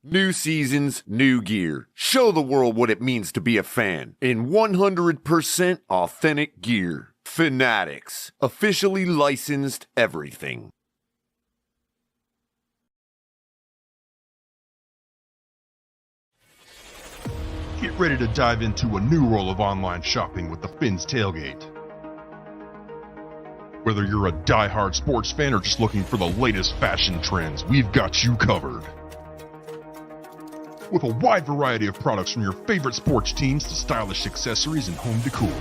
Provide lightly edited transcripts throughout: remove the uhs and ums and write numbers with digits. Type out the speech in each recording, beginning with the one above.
New seasons, new gear. Show the world what it means to be a fan in 100% authentic gear. Fanatics, officially licensed everything. Get ready to dive into a new world of online shopping with the Fins Tailgate. Whether you're a die-hard sports fan or just looking for the latest fashion trends, we've got you covered. With a wide variety of products from your favorite sports teams to stylish accessories and home decor,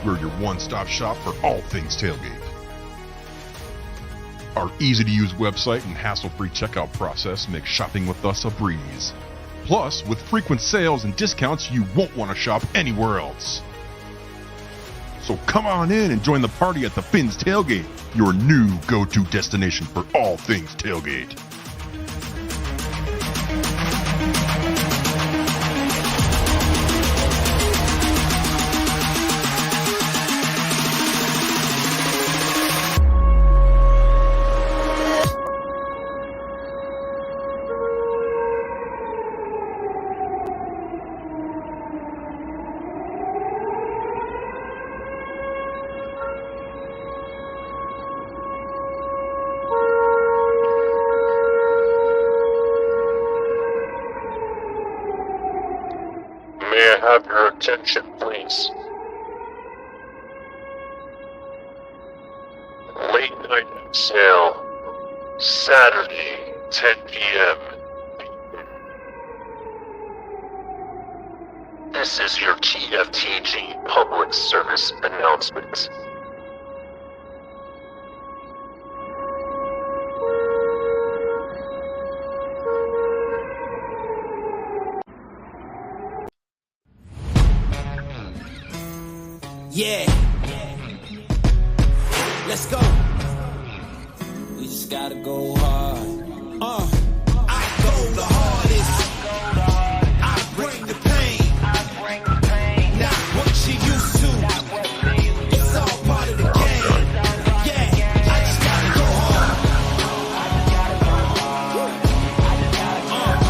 we're your one-stop shop for all things tailgate. Our easy-to-use website and hassle-free checkout process make shopping with us a breeze. Plus, with frequent sales and discounts, you won't want to shop anywhere else. So come on in and join the party at the Fins Tailgate, your new go-to destination for all things tailgate. May I have your attention, please? Late night sale, Saturday, 10 p.m. This is your TFTG public service announcement. Yeah. Let's go. We just gotta go hard. I go the hardest. I bring the pain. Not what you used to. It's all part of the game. Yeah, I just gotta go hard.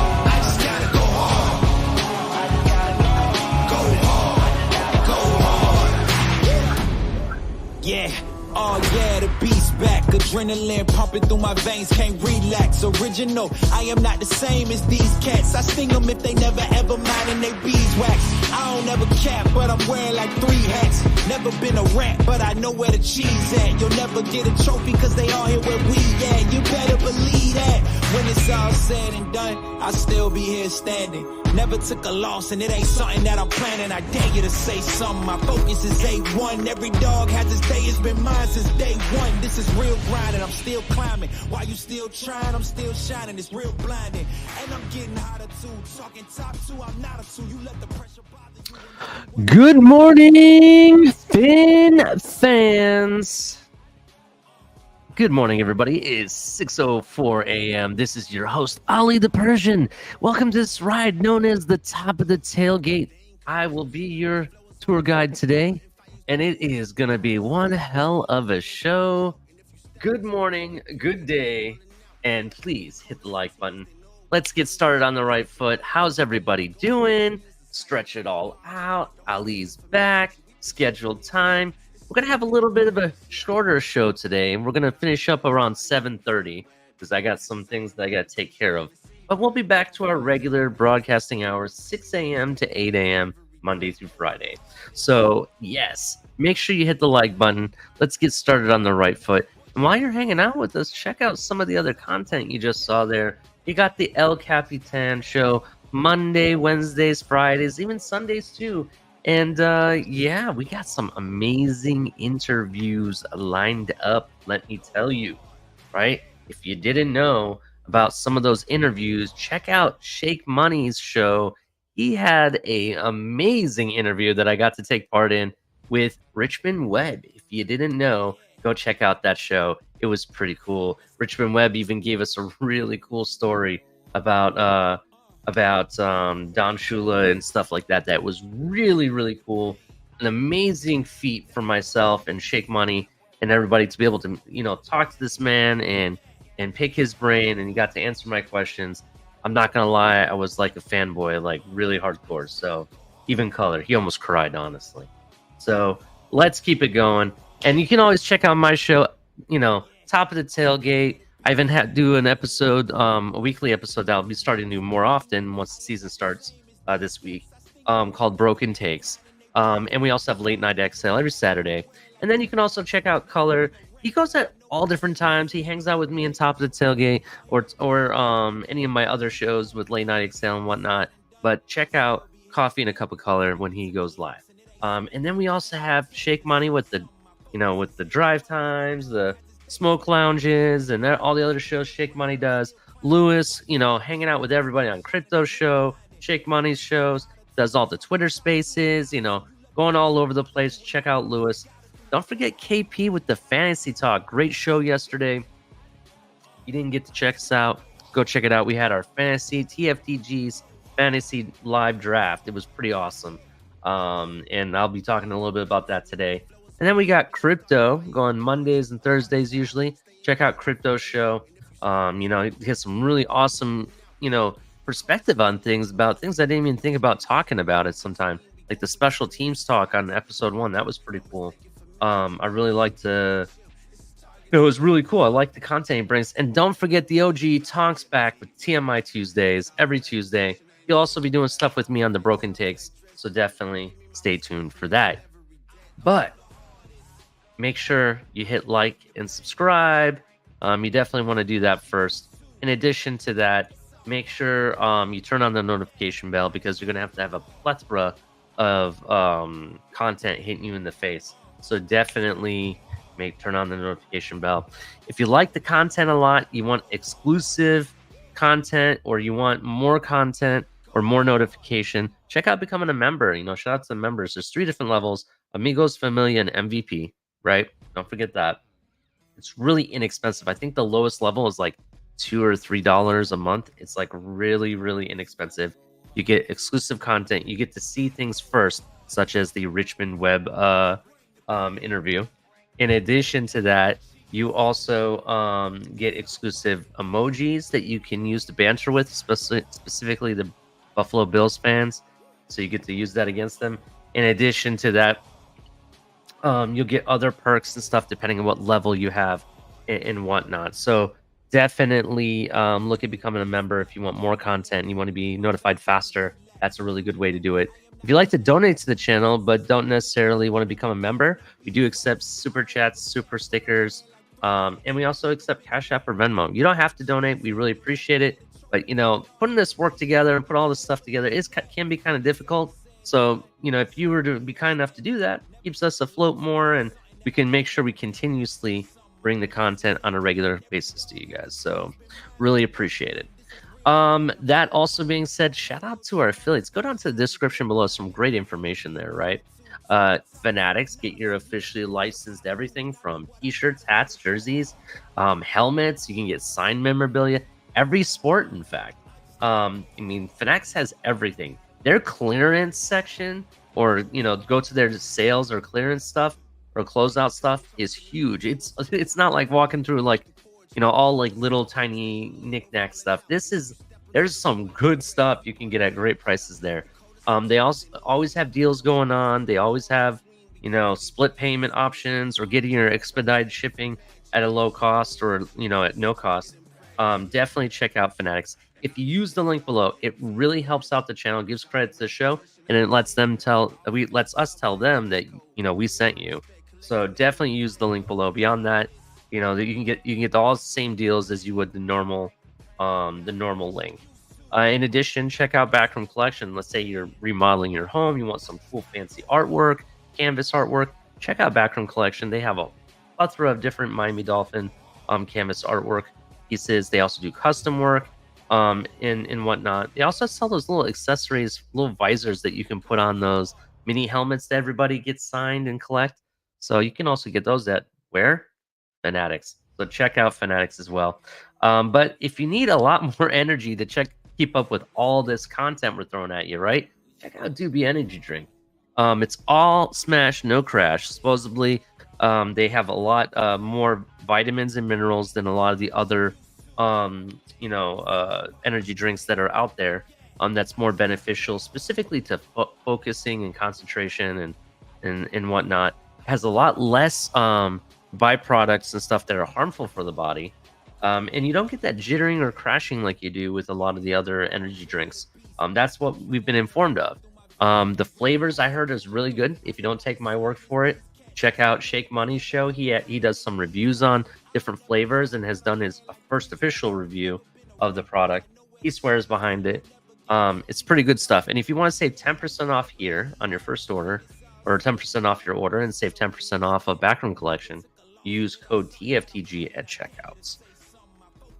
I just gotta go hard. Go hard. Go hard. Yeah. Oh yeah, the beast's back. Adrenaline pumping through my veins, can't relax. Original, I am not the same as these cats. I sting them if they never ever mind and they beeswax. I don't ever cap, but I'm wearing like 3 hats. Never been a rat, but I know where the cheese at. You'll never get a trophy cause they all here where we at. You better believe that. When it's all said and done, I'll still be here standing. Never took a loss and it ain't something that I'm planning. I dare you to say something, my focus is A1. Every dog has its day, it's been mine since day one. This is real grind and I'm still climbing. While you still trying, I'm still shining. It's real blinding. And I'm getting hotter too. Talking top 2, I'm not a 2. You let the pressure bother you. Good morning, Fin fans. Good morning, everybody. It's 6:04 a.m. This is your host, Ali the Persian. Welcome to this ride known as the Top of the Tailgate. I will be your tour guide today, and it is going to be one hell of a show. Good morning, good day, and please hit the like button. Let's get started on the right foot. How's everybody doing? Stretch it all out. Ali's back. Scheduled time. We're going to have a little bit of a shorter show today, and we're going to finish up around 7:30 because I got some things that I got to take care of. But we'll be back to our regular broadcasting hours, 6 a.m. to 8 a.m., Monday through Friday. So, yes, make sure you hit the like button. Let's get started on the right foot. And while you're hanging out with us, check out some of the other content you just saw there. You got the El Capitan show Monday, Wednesdays, Fridays, even Sundays too. And yeah, we got some amazing interviews lined up, let me tell you, right? If you didn't know about some of those interviews, check out Shake Money's show. He had an amazing interview that I got to take part in with Richmond Webb. If you didn't know, go check out that show. It was pretty cool. Richmond Webb even gave us a really cool story about Don Shula and stuff like that. That was really, really cool. An amazing feat for myself and Shake Money and everybody to be able to, talk to this man and pick his brain, and he got to answer my questions. I'm not gonna lie, I was like a fanboy, like really hardcore. So even color, he almost cried, honestly. So let's keep it going. And you can always check out my show, Top of the Tailgate. I even do an episode, a weekly episode that I'll be starting to do more often once the season starts this week, called Broken Takes. And we also have Late Night Exhale every Saturday. And then you can also check out Color. He goes at all different times. He hangs out with me on Top of the Tailgate or any of my other shows with Late Night Exhale and whatnot. But check out Coffee and a Cup of Color when he goes live. And then we also have Shake Money with the drive times, the smoke lounges, and all the other shows Shake Money does. Lewis, hanging out with everybody on Crypto Show, Shake Money's shows, does all the Twitter spaces, going all over the place. Check out Lewis. Don't forget KP with the Fantasy Talk. Great show yesterday. You didn't get to check us out, go check it out. We had our Fantasy TFTG's Fantasy Live Draft. It was pretty awesome. And I'll be talking a little bit about that today. And then we got Crypto going Mondays and Thursdays usually. Check out Crypto Show. You get some really awesome, perspective on things about things I didn't even think about talking about it sometime. Like the special teams talk on episode 1. That was pretty cool. I really liked it was really cool. I like the content he brings. And don't forget the OG Tonks back with TMI Tuesdays every Tuesday. He'll also be doing stuff with me on the Broken Takes. So definitely stay tuned for that. But make sure you hit like and subscribe. You definitely want to do that first. In addition to that, make sure you turn on the notification bell because you're going to have a plethora of content hitting you in the face. So definitely turn on the notification bell. If you like the content a lot, you want exclusive content, or you want more content or more notification, check out becoming a member. Shout out to the members. There's 3 different levels: Amigos, Familia, and MVP, right? Don't forget that. It's really inexpensive. I think the lowest level is like $2 or $3 a month. It's like really, really inexpensive. You get exclusive content. You get to see things first, such as the Richmond Webb interview. In addition to that, you also get exclusive emojis that you can use to banter with, specifically the Buffalo Bills fans. So you get to use that against them. In addition to that, you'll get other perks and stuff depending on what level you have and whatnot. So definitely look at becoming a member if you want more content and you want to be notified faster. That's a really good way to do it. If you like to donate to the channel but don't necessarily want to become a member, we do accept super chats, super stickers, and we also accept Cash App or Venmo. You don't have to donate. We really appreciate it. But, putting this work together and put all this stuff together can be kind of difficult. So, if you were to be kind enough to do that, it keeps us afloat more, and we can make sure we continuously bring the content on a regular basis to you guys. So really appreciate it. That also being said, shout out to our affiliates. Go down to the description below. Some great information there, right? Fanatics, get your officially licensed everything from t-shirts, hats, jerseys, helmets. You can get signed memorabilia, every sport, in fact. Fanatics has everything. Their clearance section, or go to their sales or clearance stuff or closeout stuff, is huge. It's not like walking through all like little tiny knick-knack stuff. There's some good stuff you can get at great prices there. They also always have deals going on. They always have split payment options, or getting your expedited shipping at a low cost, or at no cost. Definitely check out Fanatics. If you use the link below, it really helps out the channel, gives credit to the show, and it lets us tell them that we sent you. So definitely use the link below. Beyond that, you can get all the same deals as you would the normal link. In addition, check out Backroom Collection. Let's say you're remodeling your home, you want some cool fancy artwork, canvas artwork. Check out Backroom Collection. They have a plethora of different Miami Dolphin canvas artwork pieces. They also do custom work and whatnot. They also sell those little accessories, little visors that you can put on those mini helmets that everybody gets signed and collect. So you can also get those at where? Fanatics. So check out Fanatics as well. But if you need a lot more energy to keep up with all this content we're throwing at you, right? Check out Dubby Energy Drink. It's all smash, no crash. Supposedly, they have a lot more vitamins and minerals than a lot of the other energy drinks that are out there, that's more beneficial specifically to focusing and concentration and whatnot. Has a lot less byproducts and stuff that are harmful for the body. And you don't get that jittering or crashing like you do with a lot of the other energy drinks. That's what we've been informed of. The flavors I heard is really good. If you don't take my word for it, check out Shake Money's show. He does some reviews on different flavors and has done his first official review of the product. He swears behind it. It's pretty good stuff. And if you want to save 10% off here on your first order, or 10% off your order and save 10% off of Backroom Collection, use code TFTG at checkouts.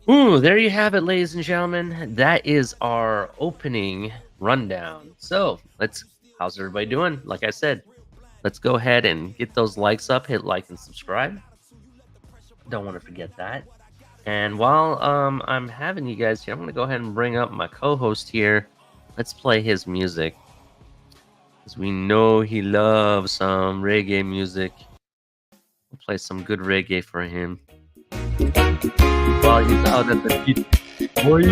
Ooh, there you have it, ladies and gentlemen. That is our opening rundown. So how's everybody doing? Like I said, let's go ahead and get those likes up. Hit like and subscribe. Don't want to forget that. And while I'm having you guys here, I'm going to go ahead and bring up my co-host here. Let's play his music, because we know he loves some reggae music. We'll play some good reggae for him while he's out at the beach. Boy.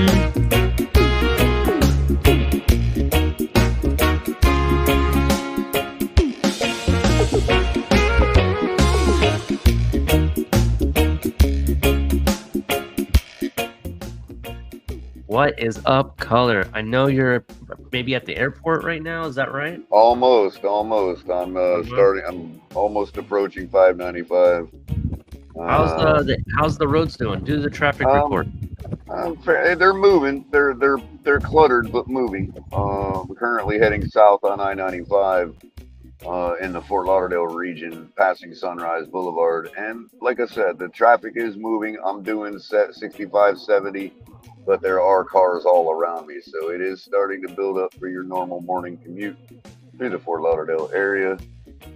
What is up, Color? I know you're maybe at the airport right now. Is that right? Almost. I'm I'm almost approaching 595. How's the roads doing? Do the traffic report. They're moving. They're cluttered but moving. We're currently heading south on I-95 in the Fort Lauderdale region, passing Sunrise Boulevard. And like I said, the traffic is moving. I'm doing 65, 70. But there are cars all around me, so it is starting to build up for your normal morning commute through the Fort Lauderdale area.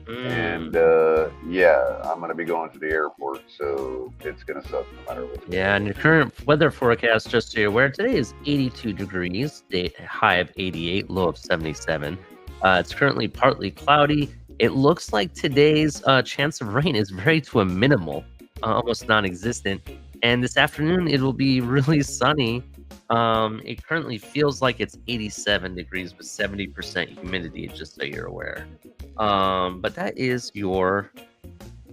And I'm going to be going to the airport, so it's going to suck no matter what. Yeah, and your current weather forecast, just so you're aware, today is 82 degrees, high of 88, low of 77. It's currently partly cloudy. It looks like today's chance of rain is very to a minimal, almost non-existent. And this afternoon, it will be really sunny. It currently feels like it's 87 degrees with 70% humidity, just so you're aware. But that is your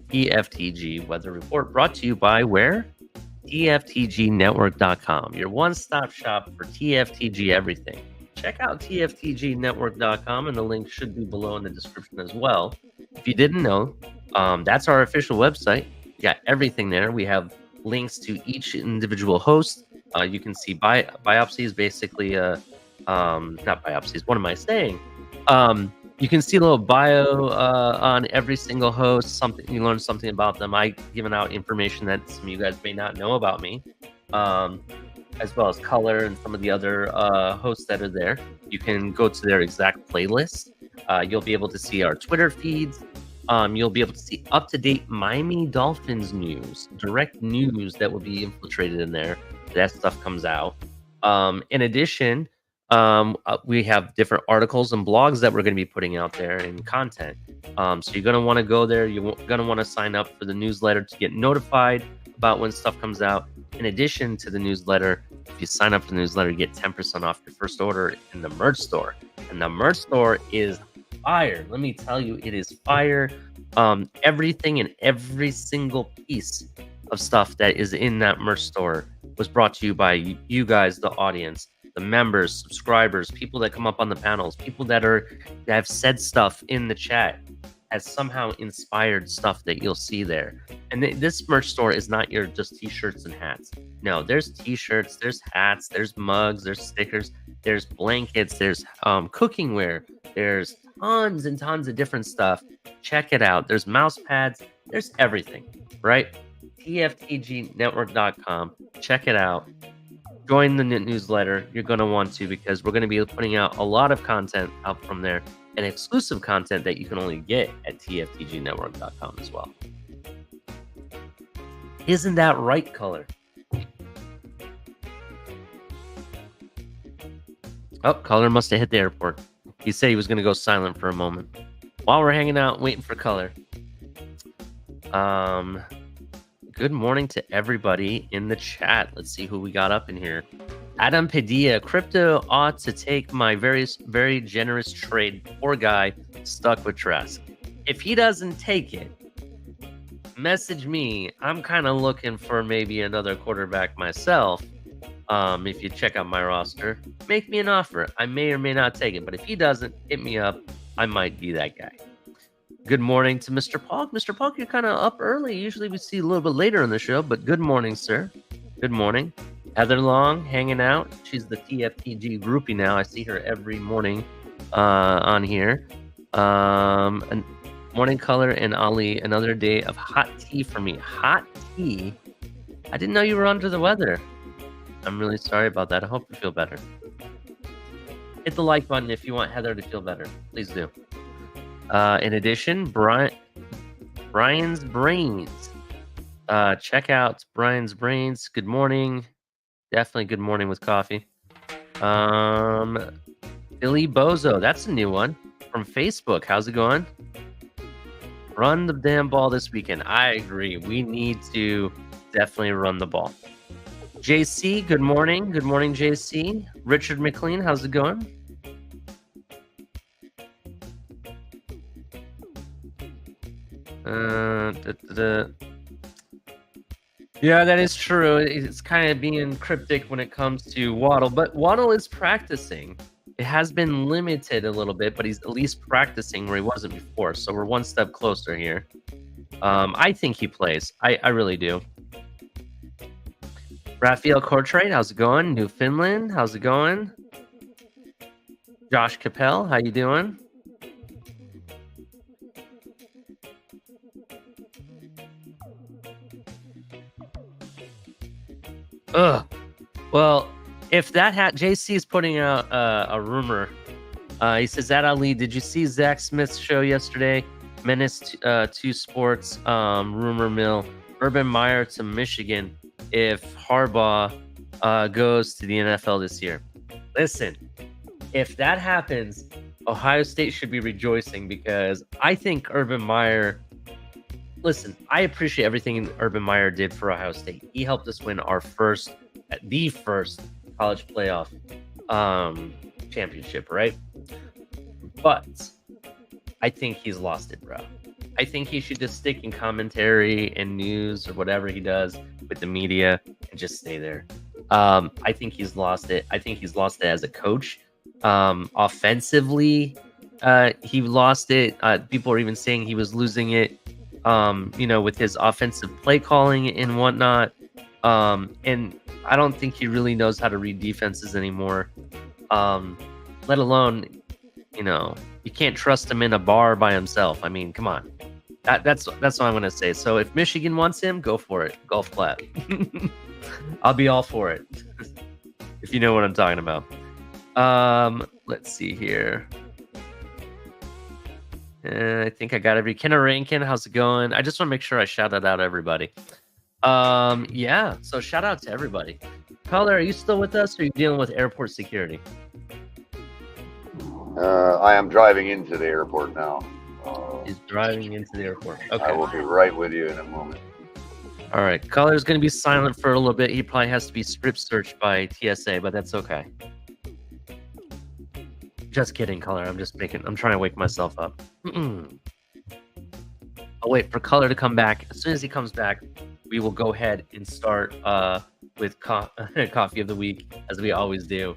TFTG weather report, brought to you by where? TFTGnetwork.com, your one-stop shop for TFTG everything. Check out TFTGnetwork.com, and the link should be below in the description as well. If you didn't know, that's our official website. You got everything there. We have links to each individual host. You can see biopsies, basically, not biopsies, what am I saying? You can see a little bio on every single host. You learn something about them. I've given out information that some of you guys may not know about me, as well as Color and some of the other hosts that are there. You can go to their exact playlist. You'll be able to see our Twitter feeds. You'll be able to see up-to-date Miami Dolphins news, direct news that will be infiltrated in there. That stuff comes out. In addition, we have different articles and blogs that we're going to be putting out there and content. So you're going to want to go there. You're going to want to sign up for the newsletter to get notified about when stuff comes out. In addition to the newsletter, if you sign up for the newsletter, you get 10% off your first order in the merch store. And the merch store is fire. Let me tell you, it is fire. Everything and every single piece of stuff that is in that merch store was brought to you by you guys, the audience, the members, subscribers, people that come up on the panels, people that have said stuff in the chat, has somehow inspired stuff that you'll see there. And this merch store is not your just t-shirts and hats. No, there's t-shirts, there's hats, there's mugs, there's stickers, there's blankets, there's cookingware, there's tons and tons of different stuff. Check it out. There's mouse pads. There's everything, right? TFTGnetwork.com. Check it out. Join the newsletter. You're going to want to, because we're going to be putting out a lot of content out from there, and exclusive content that you can only get at TFTGnetwork.com as well. Isn't that right, Color? Oh, Color must have hit the airport. He said he was going to go silent for a moment. While we're hanging out, waiting for Color. Good morning to everybody in the chat. Let's see who we got up in here. Adam Padilla, crypto ought to take my very generous trade. Poor guy, stuck with Trask. If he doesn't take it, message me. I'm kind of looking for maybe another quarterback myself. If you check out my roster, make me an offer. I may or may not take it, but if he doesn't, hit me up. I might be that guy. Good morning to Mr. Pog. Mr. Pog, you're kind of up early. Usually we see you a little bit later in the show, but good morning, sir. Good morning. Heather Long hanging out. She's the TFTG groupie now. I see her every morning on here. And Morning Color and Ali, another day of hot tea for me. Hot tea? I didn't know you were under the weather. I'm really sorry about that. I hope you feel better. Hit the like button if you want Heather to feel better. Please do. In addition, Brian's Brains. Check out Brian's Brains. Good morning. Definitely good morning with coffee. Billy Bozo. That's a new one from Facebook. How's it going? Run the damn ball this weekend. I agree. We need to definitely run the ball. JC, good morning. Good morning, JC. Richard McLean, how's it going? Yeah, that is true. It's kind of being cryptic when it comes to Waddle, but Waddle is practicing. It has been limited a little bit, but he's at least practicing where he wasn't before, so we're one step closer here. I think he plays. I really do. Raphael Cortrate, how's it going? Newfoundland, how's it going? Josh Capel, how you doing? Ugh. Well, if that JC is putting out a rumor. He says, that Ali, did you see Zach Smith's show yesterday? Menace 2 Sports, rumor mill, Urban Meyer to Michigan if Harbaugh goes to the NFL this year. Listen, if that happens, Ohio State should be rejoicing because I think Urban Meyer... Listen, I appreciate everything Urban Meyer did for Ohio State. He helped us win the first college playoff championship, right? But I think he's lost it, bro. I think he should just stick in commentary and news or whatever he does with the media and just stay there. I think he's lost it. I think he's lost it as a coach. Offensively, he lost it. People are even saying he was losing it, with his offensive play calling and whatnot. And I don't think he really knows how to read defenses anymore. Let alone, you can't trust him in a bar by himself. I mean, come on. That's what I'm going to say. So if Michigan wants him, go for it. Golf clap. I'll be all for it. If you know what I'm talking about. Let's see here. I think I got every Kenna Rankin. How's it going? I just want to make sure I shout out everybody. Yeah. So shout out to everybody. Caller, are you still with us? Or are you dealing with airport security? I am driving into the airport now. He's driving into the airport. Okay. I will be right with you in a moment. All right. Caller's going to be silent for a little bit. He probably has to be strip searched by TSA, but that's okay. Just kidding, Caller. I'm trying to wake myself up. I'll wait for Caller to come back. As soon as he comes back, we will go ahead and start with Coffee of the Week, as we always do.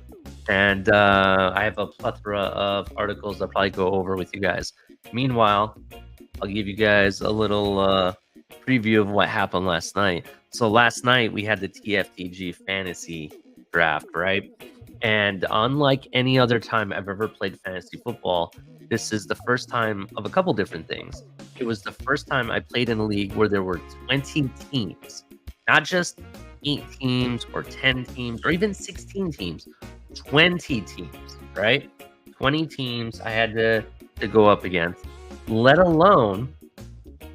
And I have a plethora of articles I'll probably go over with you guys. Meanwhile, I'll give you guys a little preview of what happened last night. So last night, we had the TFTG fantasy draft, right? And unlike any other time I've ever played fantasy football, this is the first time of a couple different things. It was the first time I played in a league where there were 20 teams, not just 8 teams or 10 teams or even 16 teams, 20 teams, right? 20 teams I had to go up against, let alone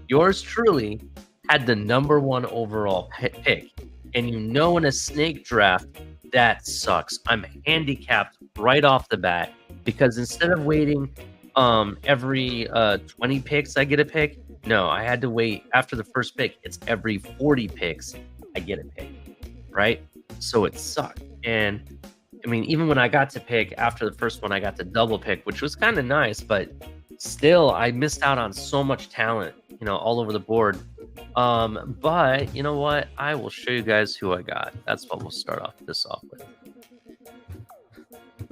yours truly had the number 1 overall pick. And in a snake draft, that sucks. I'm handicapped right off the bat because instead of waiting every 20 picks I get a pick, No, I had to wait after the first pick. It's every 40 picks I get a pick, right? So it sucked. And I mean, even when I got to pick after the first one, I got to double pick, which was kind of nice, but still, I missed out on so much talent, all over the board. But you know what? I will show you guys who I got. That's what we'll start off with.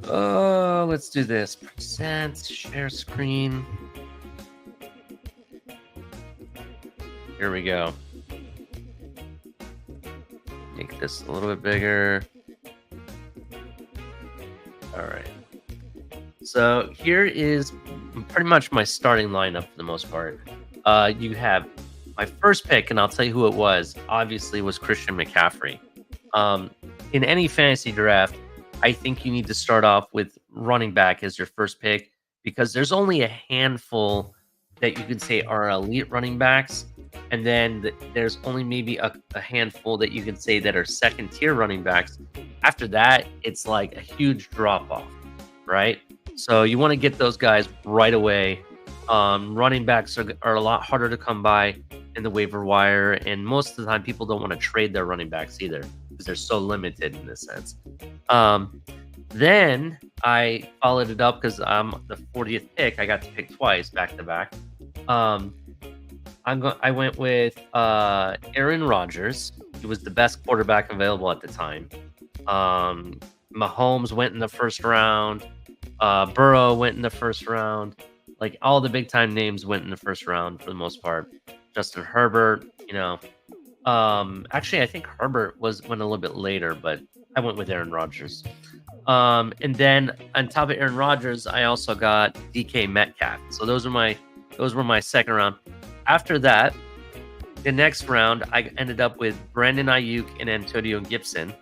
Let's do this. Percent, share screen. Here we go. Make this a little bit bigger. All right. So here is pretty much my starting lineup for the most part. You have my first pick, and I'll tell you who it was. Obviously, was Christian McCaffrey. In any fantasy draft, I think you need to start off with running back as your first pick because there's only a handful that you could say are elite running backs, and then there's only maybe a handful that you can say that are second tier running backs. After that, it's like a huge drop off, right? So you want to get those guys right away. Running backs are a lot harder to come by in the waiver wire, and most of the time people don't want to trade their running backs either because they're so limited in this sense. Then I followed it up because I'm the 40th pick. I got to pick twice back to back. I went with Aaron Rodgers. He was the best quarterback available at the time. Mahomes went in the first round. Burrow went in the first round. Like all the big time names went in the first round for the most part. Justin Herbert, actually I think Herbert went a little bit later, but I went with Aaron Rodgers. And then on top of Aaron Rodgers, I also got DK Metcalf. So those were my second round. After that, the next round, I ended up with Brandon Ayuk and Antonio Gibson.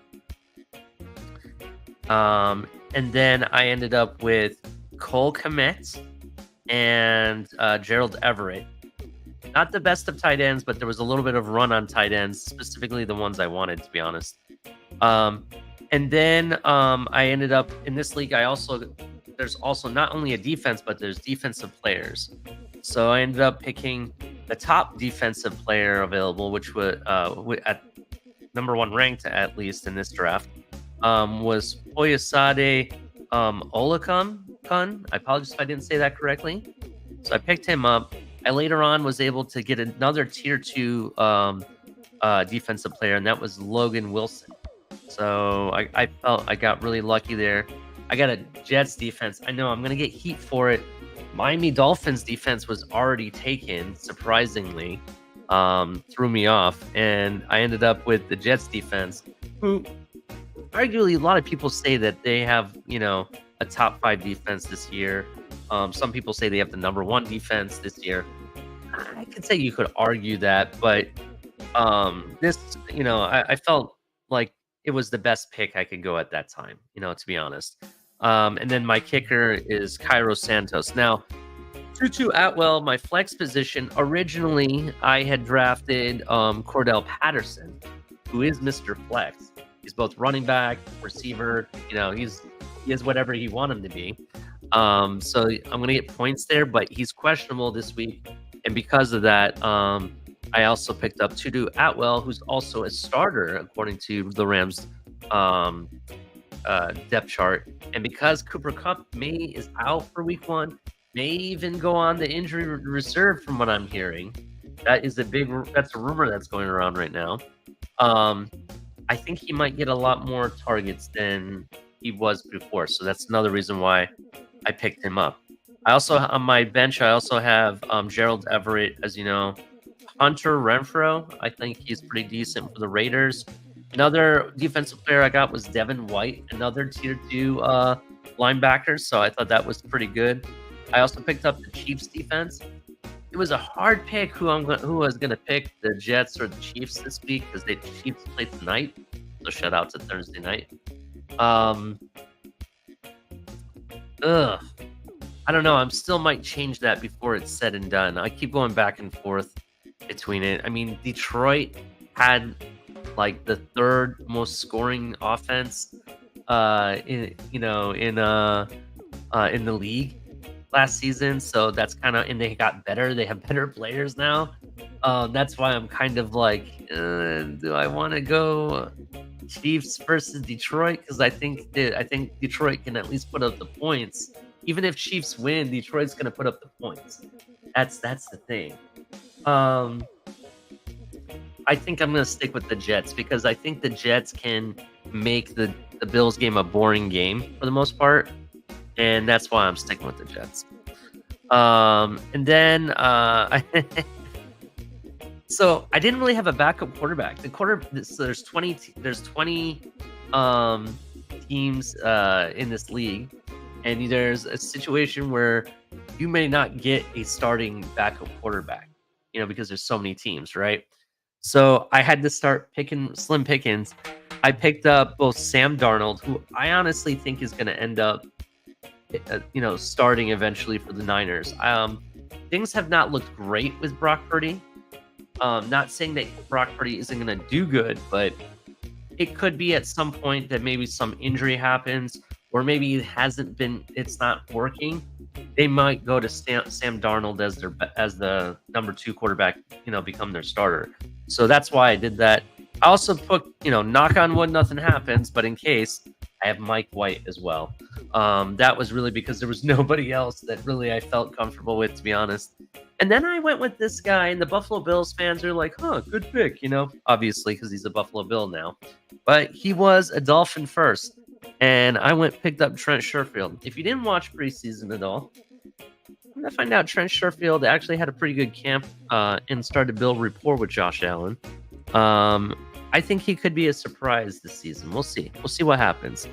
And then I ended up with Cole Kmet and Gerald Everett. Not the best of tight ends, but there was a little bit of run on tight ends, specifically the ones I wanted, to be honest. And then I ended up in this league. There's also not only a defense, but there's defensive players. So I ended up picking the top defensive player available, which was at number one ranked, at least in this draft, was Oyasade Olakun. I apologize if I didn't say that correctly. So I picked him up. I later on was able to get another tier 2 defensive player, and that was Logan Wilson. So I felt I got really lucky there. I got a Jets defense. I know I'm going to get heat for it. Miami Dolphins defense was already taken, surprisingly. Threw me off. And I ended up with the Jets defense, who arguably a lot of people say that they have, a top 5 defense this year. Some people say they have the number 1 defense this year. I could say you could argue that, but this, I felt like it was the best pick I could go at that time, to be honest. And then my kicker is Cairo Santos. Now, Tutu Atwell, my flex position, originally I had drafted Cordell Patterson, who is Mr. Flex. He's both running back, receiver, he is whatever you want him to be. So I'm going to get points there, but he's questionable this week. And because of that, I also picked up Tutu Atwell, who's also a starter, according to the Rams depth chart. And because Cooper Kupp is out for week 1, may even go on the injury reserve from what I'm hearing. That's a rumor that's going around right now. I think he might get a lot more targets than he was before. So that's another reason why I picked him up. I also, on my bench, I also have Gerald Everett, as you know. Hunter Renfrow, I think he's pretty decent for the Raiders. Another defensive player I got was Devin White, another tier 2 linebacker. So I thought that was pretty good. I also picked up the Chiefs defense. It was a hard pick who I was gonna pick, the Jets or the Chiefs this week, because the Chiefs play tonight. So shout out to Thursday night. I don't know. I still might change that before it's said and done. I keep going back and forth between it. I mean, Detroit had like the 3rd most scoring offense in the league last season, so that's kind of, and they got better. They have better players now. That's why I'm kind of like, do I want to go Chiefs versus Detroit? Because I think Detroit can at least put up the points. Even if Chiefs win, Detroit's going to put up the points. That's the thing. I think I'm going to stick with the Jets because I think the Jets can make the Bills game a boring game for the most part, and that's why I'm sticking with the Jets. And then so I didn't really have a backup quarterback. So there's 20 teams in this league, and there's a situation where you may not get a starting backup quarterback, because there's so many teams, right? So I had to start picking slim pickings. I picked up both Sam Darnold, who I honestly think is going to end up, starting eventually for the Niners. Things have not looked great with Brock Purdy. Not saying that Brock Purdy isn't going to do good, but it could be at some point that maybe some injury happens, or maybe it's not working. They might go to Sam Darnold as the number 2 quarterback, become their starter. So that's why I did that. I also put, knock on wood, nothing happens, but in case, I have Mike White as well. That was really because there was nobody else that really I felt comfortable with, to be honest. And then I went with this guy, and the Buffalo Bills fans are like, good pick, obviously because he's a Buffalo Bill now. But he was a Dolphin first, and I picked up Trent Sherfield. If you didn't watch preseason at all, I'm going to find out Trent Sherfield actually had a pretty good camp and started to build rapport with Josh Allen. I think he could be a surprise this season. We'll see. We'll see what happens.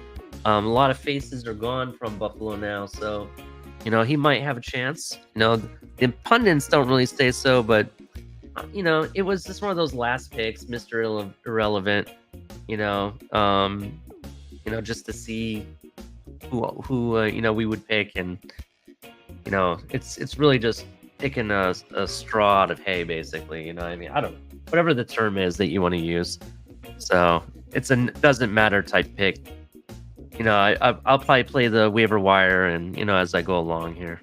A lot of faces are gone from Buffalo now, so he might have a chance. The pundits don't really say so, but it was just one of those last picks, Mr. Irrelevant. Just to see who we would pick, and it's really just picking a straw out of hay, basically. I don't, whatever the term is that you want to use. So it's a doesn't matter type pick. I'll probably play the waiver wire and as I go along here.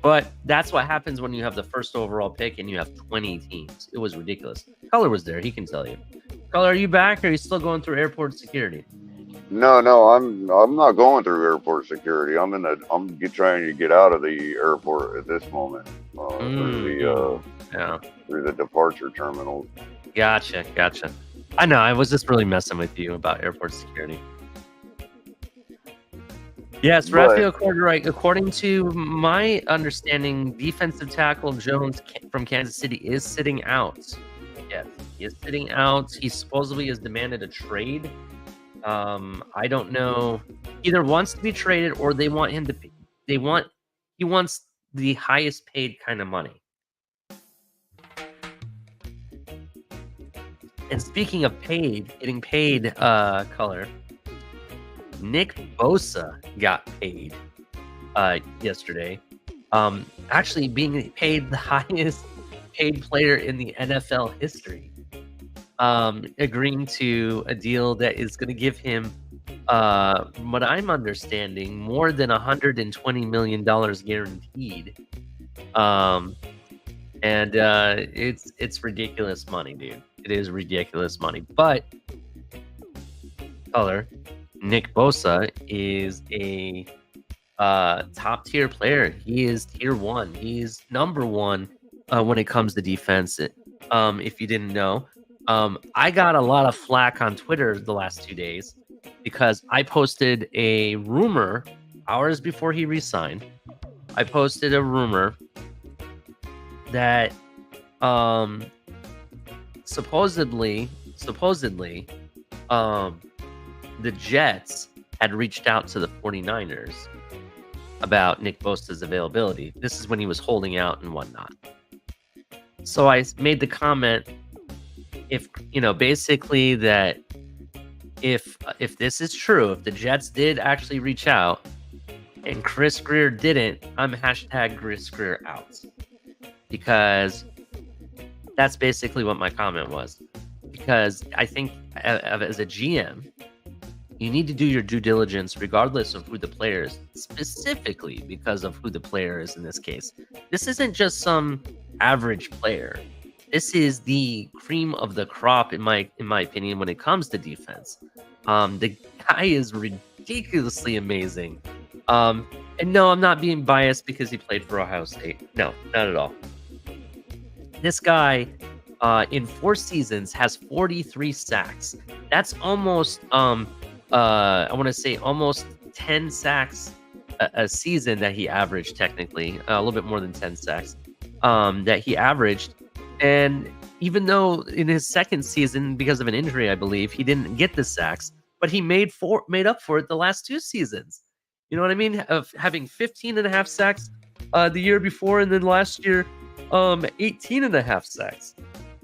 But that's what happens when you have the first overall pick and you have 20 teams. It was ridiculous. Color was there; he can tell you. Color, are you back? Or are you still going through airport security? No, I'm not going through airport security. I'm trying to get out of the airport at this moment through the departure terminals. Gotcha. I know. I was just really messing with you about airport security. Yes, Raphael Cartwright. According to my understanding, defensive tackle Jones from Kansas City is sitting out. Yes, he is sitting out. He supposedly has demanded a trade. I don't know. Either wants to be traded or they want him to. He wants the highest paid kind of money. And speaking of getting paid, Color. Nick Bosa got paid yesterday. Actually being paid the highest paid player in the NFL history. Agreeing to a deal that is going to give him, what I'm understanding, more than $120 million guaranteed. And it's ridiculous money, dude. It is ridiculous money. But Color, Nick Bosa is a top tier player. He is tier 1. He's number 1 when it comes to defense. If you didn't know, I got a lot of flack on Twitter the last 2 days because I posted a rumor hours before he resigned. I posted a rumor that supposedly the Jets had reached out to the 49ers about Nick Bosa's availability. This is when he was holding out and whatnot. So I made the comment, basically that if this is true, if the Jets did actually reach out and Chris Greer didn't, I'm hashtag Chris Greer out. Because that's basically what my comment was. Because I think as a GM, you need to do your due diligence regardless of who the player is, specifically because of who the player is in this case. This isn't just some average player. This is the cream of the crop, in my opinion, when it comes to defense. The guy is ridiculously amazing. And no, I'm not being biased because he played for Ohio State. No, not at all. This guy, in 4 seasons, has 43 sacks. That's almost, I want to say almost 10 sacks a season that he averaged, technically. A little bit more than 10 sacks that he averaged. And even though in his second season, because of an injury, I believe, he didn't get the sacks, but he made up for it the last 2 seasons. You know what I mean? Of having 15 and a half sacks the year before, and then last year, 18 and a half sacks.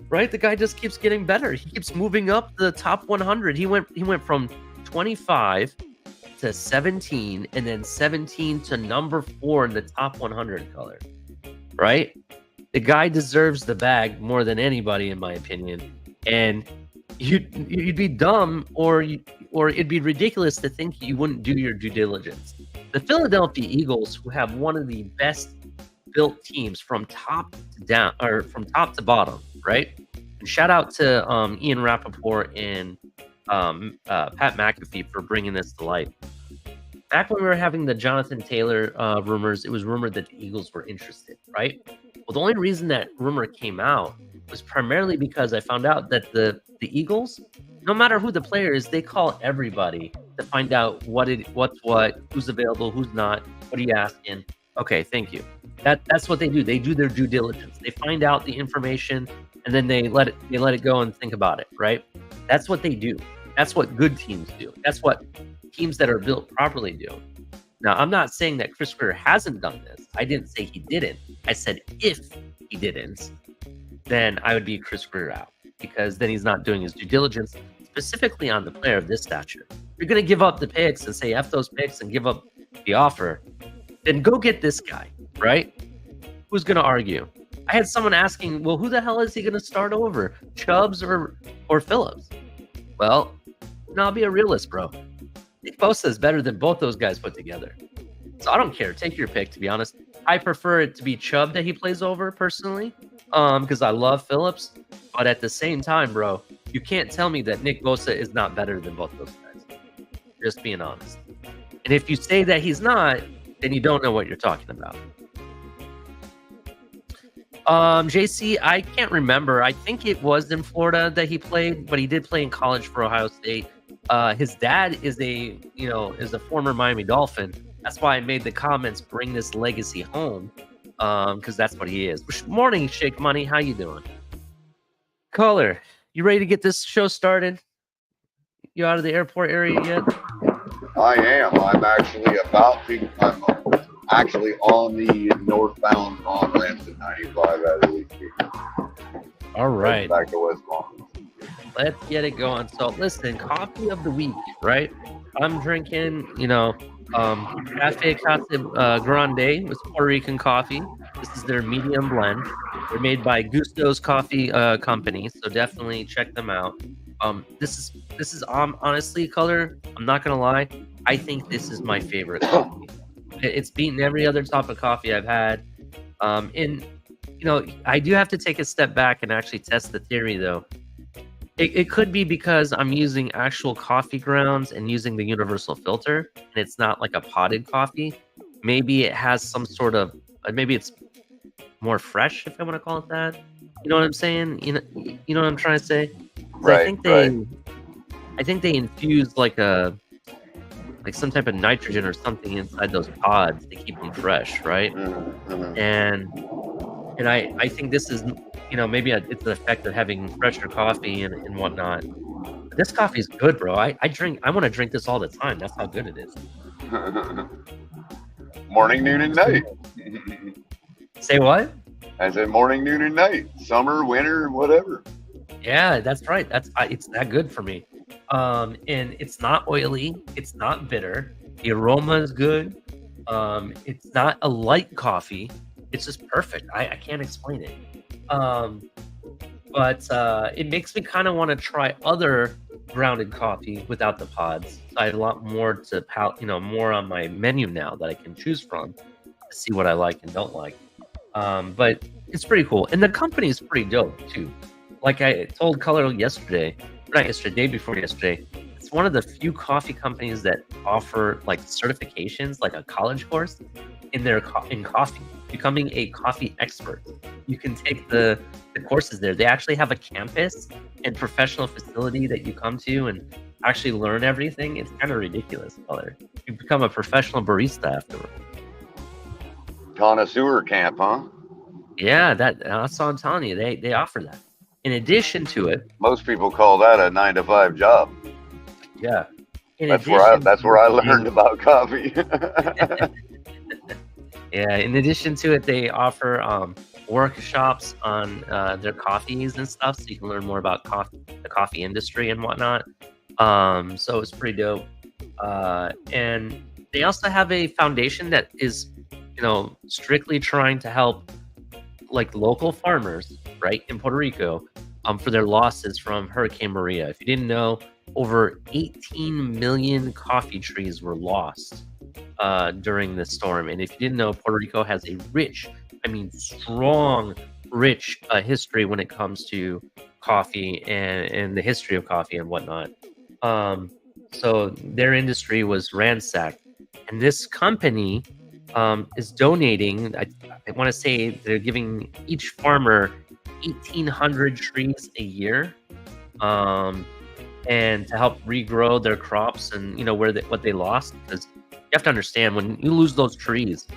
Right? The guy just keeps getting better. He keeps moving up the top 100. He went from 25 to 17, and then 17 to number 4 in the top 100 color. Right? The guy deserves the bag more than anybody, in my opinion. And you'd be dumb, or it'd be ridiculous to think you wouldn't do your due diligence. The Philadelphia Eagles, who have one of the best built teams from top to down, or from top to bottom, right? And shout out to Ian Rappaport and Pat McAfee for bringing this to light. Back when we were having the Jonathan Taylor rumors, it was rumored that the Eagles were interested, right? Well, the only reason that rumor came out was primarily because I found out that the Eagles, no matter who the player is, they call everybody to find out what's what, who's available, who's not, what are you asking? Okay, thank you. That's what they do. They do their due diligence. They find out the information, and then they let it go and think about it, right? That's what they do. That's what good teams do. That's what teams that are built properly do. Now, I'm not saying that Chris Greer hasn't done this. I didn't say he didn't. I said if he didn't, then I would be Chris Greer out, because then he's not doing his due diligence, specifically on the player of this stature. If you're going to give up the picks and say F those picks and give up the offer, then go get this guy, right? Who's going to argue? I had someone asking, well, who the hell is he going to start over? Chubbs or Phillips? Well, no, I'll be a realist, bro. Nick Bosa is better than both those guys put together. So I don't care. Take your pick, to be honest. I prefer it to be Chubb that he plays over, personally, because I love Phillips. But at the same time, bro, you can't tell me that Nick Bosa is not better than both those guys. Just being honest. And if you say that he's not, then you don't know what you're talking about. JC, I can't remember. I think it was in Florida that he played, but he did play in college for Ohio State. His dad is a former Miami Dolphin. That's why I made the comments, bring this legacy home, because that's what he is. Morning, Shake Money. How you doing? Caller, you ready to get this show started? You out of the airport area yet? I am. I'm actually on the northbound on ramp to 95 as we speak. All right. Back to West Palm. Let's get it going. So listen, coffee of the week, right? I'm drinking, Cafe Casa Grande with Puerto Rican coffee. This is their medium blend. They're made by Gusto's Coffee Company, so definitely check them out. This is honestly, color, I'm not gonna lie, I think this is my favorite coffee. It's beaten every other type of coffee I've had. And I do have to take a step back and actually test the theory, though. It could be because I'm using actual coffee grounds and using the universal filter, and it's not like a potted coffee. Maybe it has some sort of, maybe it's more fresh, if I want to call it that. You know what I'm saying? You know what I'm trying to say? Right. I think they infuse like some type of nitrogen or something inside those pods to keep them fresh, right? Mm-hmm. And I think this is, maybe it's the effect of having fresher coffee and whatnot. But this coffee is good, bro. I want to drink this all the time. That's how good it is. Morning, noon, and night. Say what? I said morning, noon, and night. Summer, winter, whatever. Yeah, that's right. It's that good for me. And it's not oily. It's not bitter. The aroma is good. It's not a light coffee. It's just perfect. I can't explain it. But it makes me kind of want to try other grounded coffee without the pods. I had a lot more more on my menu now that I can choose from to see what I like and don't like. But it's pretty cool, and the company is pretty dope too. Like I told Color yesterday, not yesterday, day before yesterday, it's one of the few coffee companies that offer like certifications, like a college course in coffee, becoming a coffee expert. You can take the courses there. They actually have a campus and professional facility that you come to and actually learn everything. It's kind of ridiculous, Color. You become a professional barista afterward. Connoisseur camp, huh? Yeah, that's what I'm telling you. They offer that. In addition to it, Most people call that a 9-to-5 job. yeah. That's where I learned about coffee. Yeah, in addition to it, they offer workshops on their coffees and stuff, so you can learn more about the coffee industry and whatnot. So it's pretty dope. And they also have a foundation that is, strictly trying to help like local farmers, right, in Puerto Rico, for their losses from Hurricane Maria. If you didn't know, over 18 million coffee trees were lost during the storm. And if you didn't know, Puerto Rico has a strong, rich history when it comes to coffee and the history of coffee and whatnot. So their industry was ransacked. And this company is donating, I want to say they're giving each farmer 1,800 trees a year, and to help regrow their crops and what they lost. Because you have to understand, when you lose those trees,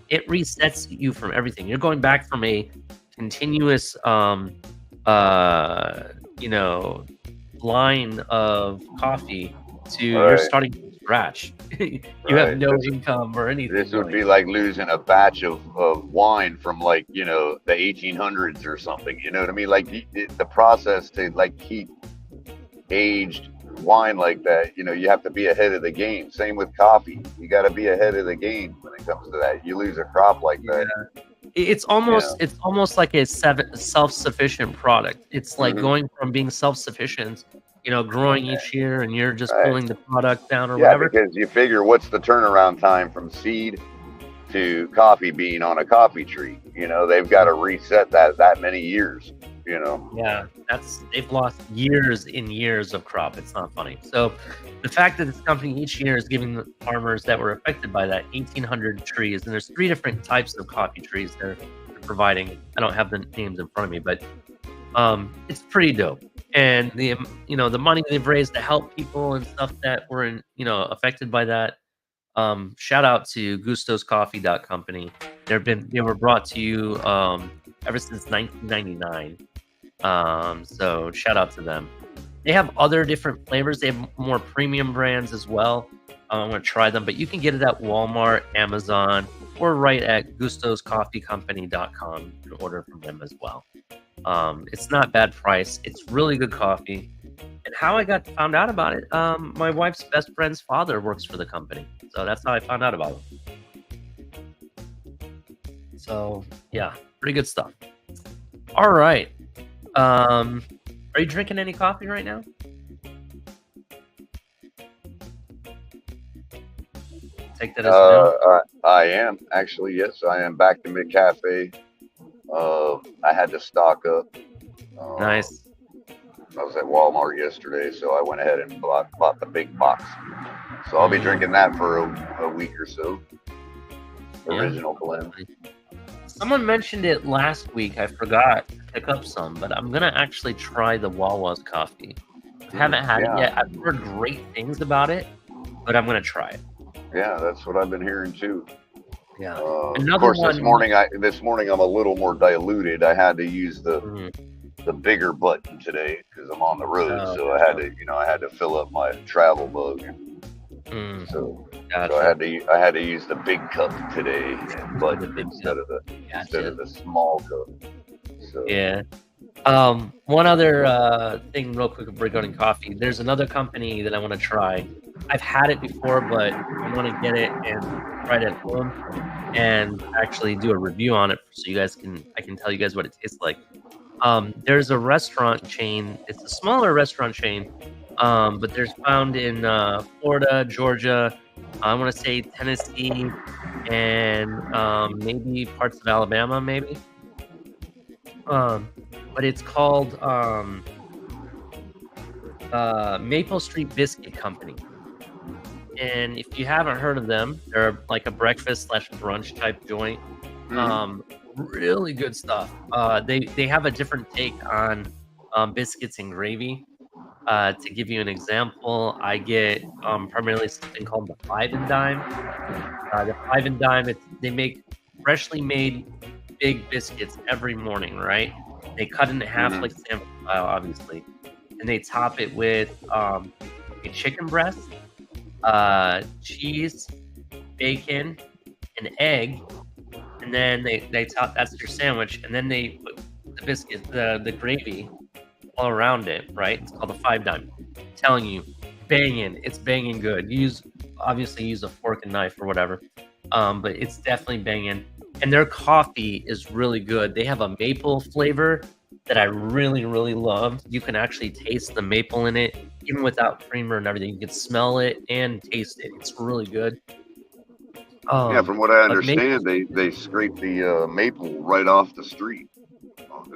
it resets you from everything. You're going back from a continuous line of coffee to you're starting from scratch. You have no income or anything. This would be like losing a batch of wine from the 1800s or something. You know what I mean? Like the process to keep aged wine like that, you have to be ahead of the game. Same with coffee. You got to be ahead of the game when it comes to that. You lose a crop like that. It's almost like a self-sufficient product. It's like going from being self-sufficient, growing each year, and you're just pulling the product down or whatever. Yeah, because you figure, what's the turnaround time from seed to coffee bean on a coffee tree? They've got to reset that many years. Yeah, they've lost years and years of crop. It's not funny. So the fact that this company each year is giving the farmers that were affected by that 1,800 trees, and there's 3 different types of coffee trees they're providing. I don't have the names in front of me, but it's pretty dope. And the money they've raised to help people and stuff that were affected by that. Shout out to GustosCoffee.company. They were brought to you ever since 1999. So shout out to them. They have other different flavors. They have more premium brands as well. I'm going to try them, but you can get it at Walmart, Amazon, or right at GustosCoffeeCompany.com. You can order from them as well. It's not bad price. It's really good coffee. And how I found out about it, my wife's best friend's father works for the company. So that's how I found out about it. So yeah, pretty good stuff. All right. Are you drinking any coffee right now? Take that as a no. I am actually, yes, I am back to Mid Cafe. I had to stock up. Nice. I was at Walmart yesterday, so I went ahead and bought the big box. So I'll be drinking that for a week or so. Original blend. Someone mentioned it last week. I forgot to pick up some, but I'm going to actually try the Wawa's coffee. I haven't had it yet. I've heard great things about it, but I'm going to try it. Yeah, that's what I've been hearing too. Yeah. Of course, this morning I'm a little more diluted. I had to use the bigger button today because I'm on the road, so I had to fill up my travel mug. So I had to use the big cup today, but instead of the small cup. So. Yeah. One other thing real quick regarding coffee. There's another company that I want to try. I've had it before, but I want to get it and try it at home and actually do a review on it so I can tell you guys what it tastes like. There's a restaurant chain. It's a smaller restaurant chain, but there's found in Florida, Georgia, I want to say Tennessee, and maybe parts of Alabama, maybe. But it's called Maple Street Biscuit Company. And if you haven't heard of them, they're like a breakfast / brunch type joint. Really good stuff. They have a different take on biscuits and gravy. To give you an example, I get primarily something called the Five and Dime. The Five and Dime, they make freshly made big biscuits every morning, right? They cut in half like sandwich style, obviously, and they top it with a chicken breast, cheese, bacon, an egg, and then they top, that's their sandwich, and then they put the biscuit, the gravy all around it, right? It's called the Five Dime. I'm telling you, banging. It's banging good. Obviously use a fork and knife or whatever, but it's definitely banging. And their coffee is really good. They have a maple flavor that I really, really love. You can actually taste the maple in it, even without creamer and everything. You can smell it and taste it. It's really good. Yeah, from what I understand, they scrape the maple right off the street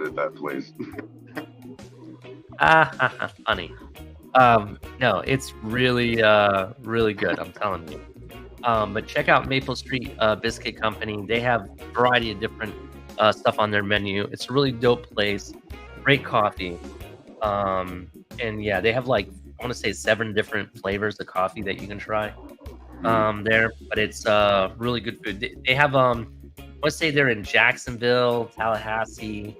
at that place. Funny. No, it's really, really good. I'm telling you. But check out Maple Street Biscuit Company. They have a variety of different stuff on their menu. It's a really dope place. Great coffee. And yeah, they have like, I want to say 7 different flavors of coffee that you can try there. But it's really good food. They have, I want to say they're in Jacksonville, Tallahassee.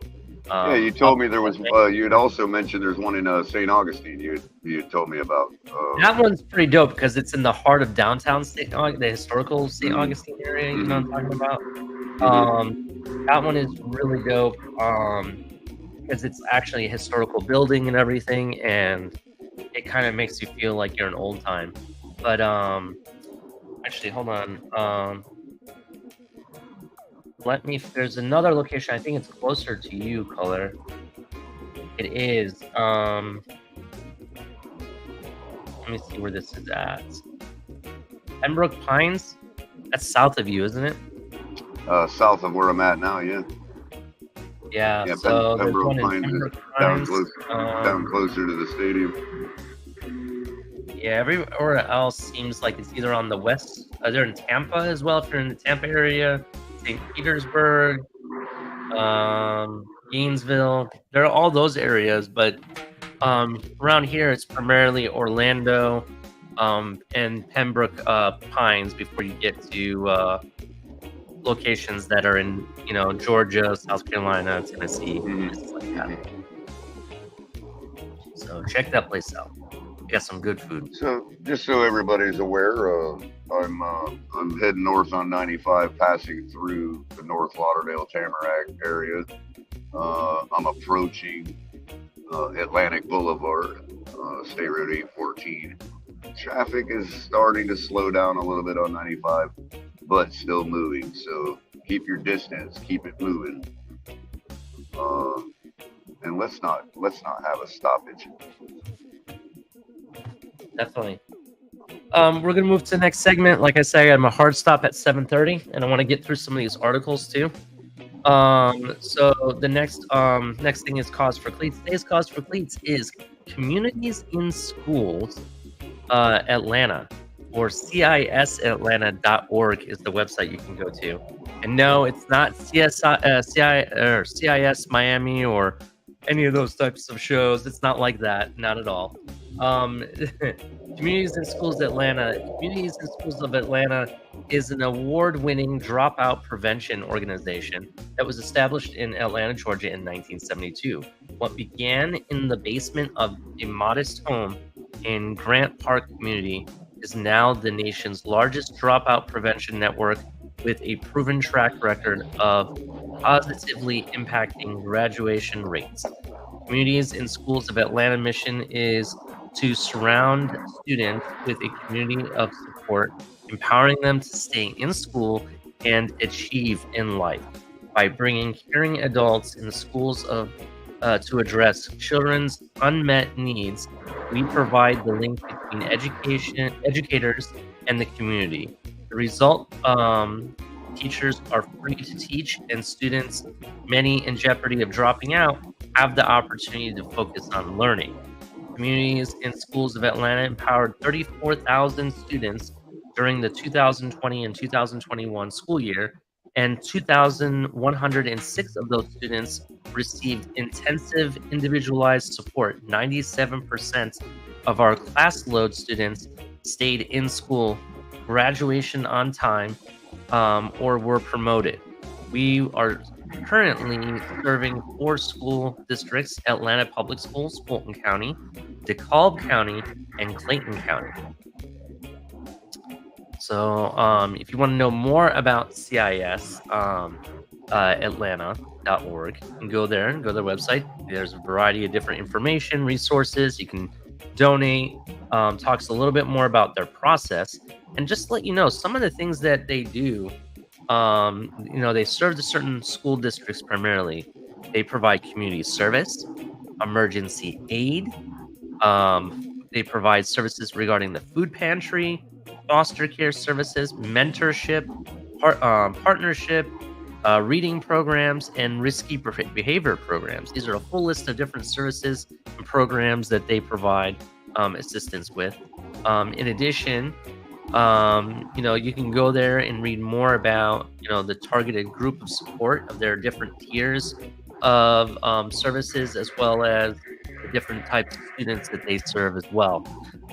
Yeah, you told me there was. You had also mentioned there's one in St. Augustine. You had told me about. That one's pretty dope because it's in the heart of downtown the historical St. Augustine area. You know what I'm talking about? That one is really dope because it's actually a historical building and everything, and it kind of makes you feel like you're in old time. But actually, hold on. There's another location. I think it's closer to you, Color. It is. Let me see where this is at. Pembroke Pines? That's south of you, isn't it? South of where I'm at now, yeah. Yeah, so Pembroke Pines is down closer to the stadium. Yeah, everywhere else seems like it's either on the west. They're in Tampa as well, if you're in the Tampa area. St. Petersburg, Gainesville. There are all those areas, but around here it's primarily Orlando and Pembroke Pines before you get to locations that are in, Georgia, South Carolina, Tennessee, places like that. So check that place out. We got some good food. So just so everybody's aware, I'm heading north on 95, passing through the North Lauderdale Tamarack area. I'm approaching Atlantic Boulevard, State Road 814. Traffic is starting to slow down a little bit on 95, but still moving. So keep your distance, keep it moving, and let's not have a stoppage. Definitely. We're going to move to the next segment. Like I said, I have a hard stop at 7:30, and I want to get through some of these articles too. So the next thing is Cause for Cleats. Today's Cause for Cleats is Communities in Schools Atlanta, or CISAtlanta.org is the website you can go to. And no, it's not CIS Miami or any of those types of shows. It's not like that. Not at all. Communities in Schools Atlanta. Communities in Schools of Atlanta is an award-winning dropout prevention organization that was established in Atlanta, Georgia in 1972. What began in the basement of a modest home in Grant Park community is now the nation's largest dropout prevention network with a proven track record of positively impacting graduation rates. Communities in Schools of Atlanta mission is to surround students with a community of support, empowering them to stay in school and achieve in life by bringing caring adults in the schools of to address children's unmet needs, we provide the link between educators, and the community. The result, teachers are free to teach, and students, many in jeopardy of dropping out, have the opportunity to focus on learning. Communities and schools of Atlanta empowered 34,000 students during the 2020 and 2021 school year, and 2,106 of those students received intensive individualized support. 97% of our class load students stayed in school, graduation on time, or were promoted. We are currently serving 4 school districts: Atlanta Public Schools, Fulton County, DeKalb County, and Clayton County. So if you want to know more about CIS, Atlanta.org, you can go there and go to their website. There's a variety of different information, resources. You can donate, talks a little bit more about their process. And just to let you know, some of the things that they do, they serve the certain school districts primarily. They provide community service, emergency aid. They provide services regarding the food pantry, foster care services, mentorship, partnership, reading programs, and risky behavior programs. These are a full list of different services and programs that they provide assistance with. In addition, you can go there and read more about, the targeted group of support of their different tiers of services, as well as the different types of students that they serve as well.